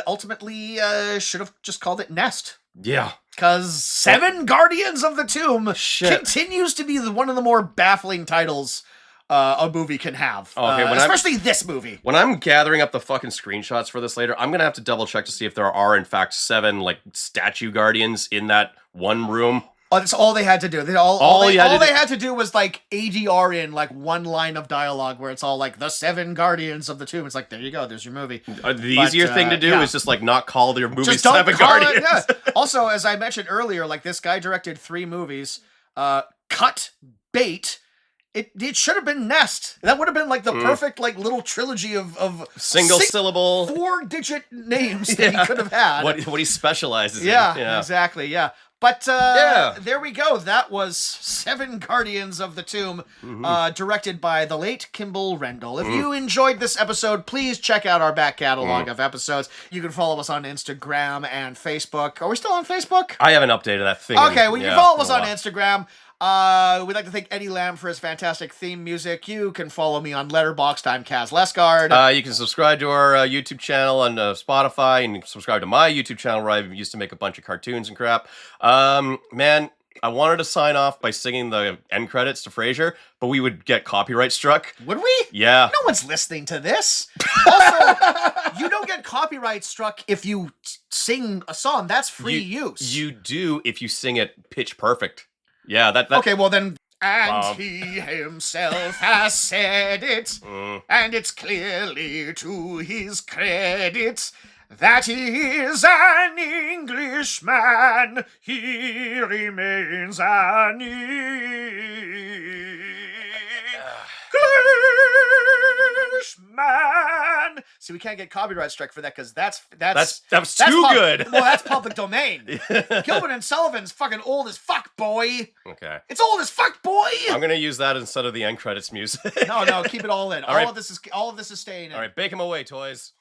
ultimately should have just called it Nest. Yeah. Because Seven Guardians of the Tomb Shit. continues to be one of the more baffling titles a movie can have. Okay, especially this movie. When I'm gathering up the fucking screenshots for this later, I'm going to have to double check to see if there are, in fact, 7 like statue guardians in that one room. Oh, that's all they had to do. All they had to do was like ADR in like one line of dialogue where it's all like the 7 Guardians of the Tomb. It's like, there you go, there's your movie. The easier thing to do is just like not call your movie just don't 7 call Guardians. It, yeah. Also, as I mentioned earlier, like this guy directed 3 movies. Cut Bait. It should have been Nest. That would have been like the perfect like little trilogy of single syllable 4-digit names that he could have had. What he specializes in. Yeah, exactly. Yeah. But there we go. That was 7 Guardians of the Tomb, directed by the late Kimball Rendell. If you enjoyed this episode, please check out our back catalog of episodes. You can follow us on Instagram and Facebook. Are we still on Facebook? I haven't updated that thing. Okay, well, you can follow us on Instagram. We'd like to thank Eddie Lamb for his fantastic theme music. You can follow me on Letterboxd. I'm Kaz Lesgard. You can subscribe to our YouTube channel on Spotify, and you can subscribe to my YouTube channel where I used to make a bunch of cartoons and crap. Man, I wanted to sign off by singing the end credits to Frasier, but we would get copyright struck. Would we? Yeah. No one's listening to this. Also, you don't get copyright struck if you sing a song. That's free use. You do if you sing it pitch perfect. Yeah, that Okay, well then... And he himself has said it, and it's clearly to his credit That is an Englishman. He remains an Englishman. See, we can't get copyright strike for that because that's too good. Well, that's public domain. Gilbert and Sullivan's fucking old as fuck, boy. Okay. It's old as fuck, boy. I'm gonna use that instead of the end credits music. No, keep it all in. All right. of this is staying in. All right, bake them away, toys.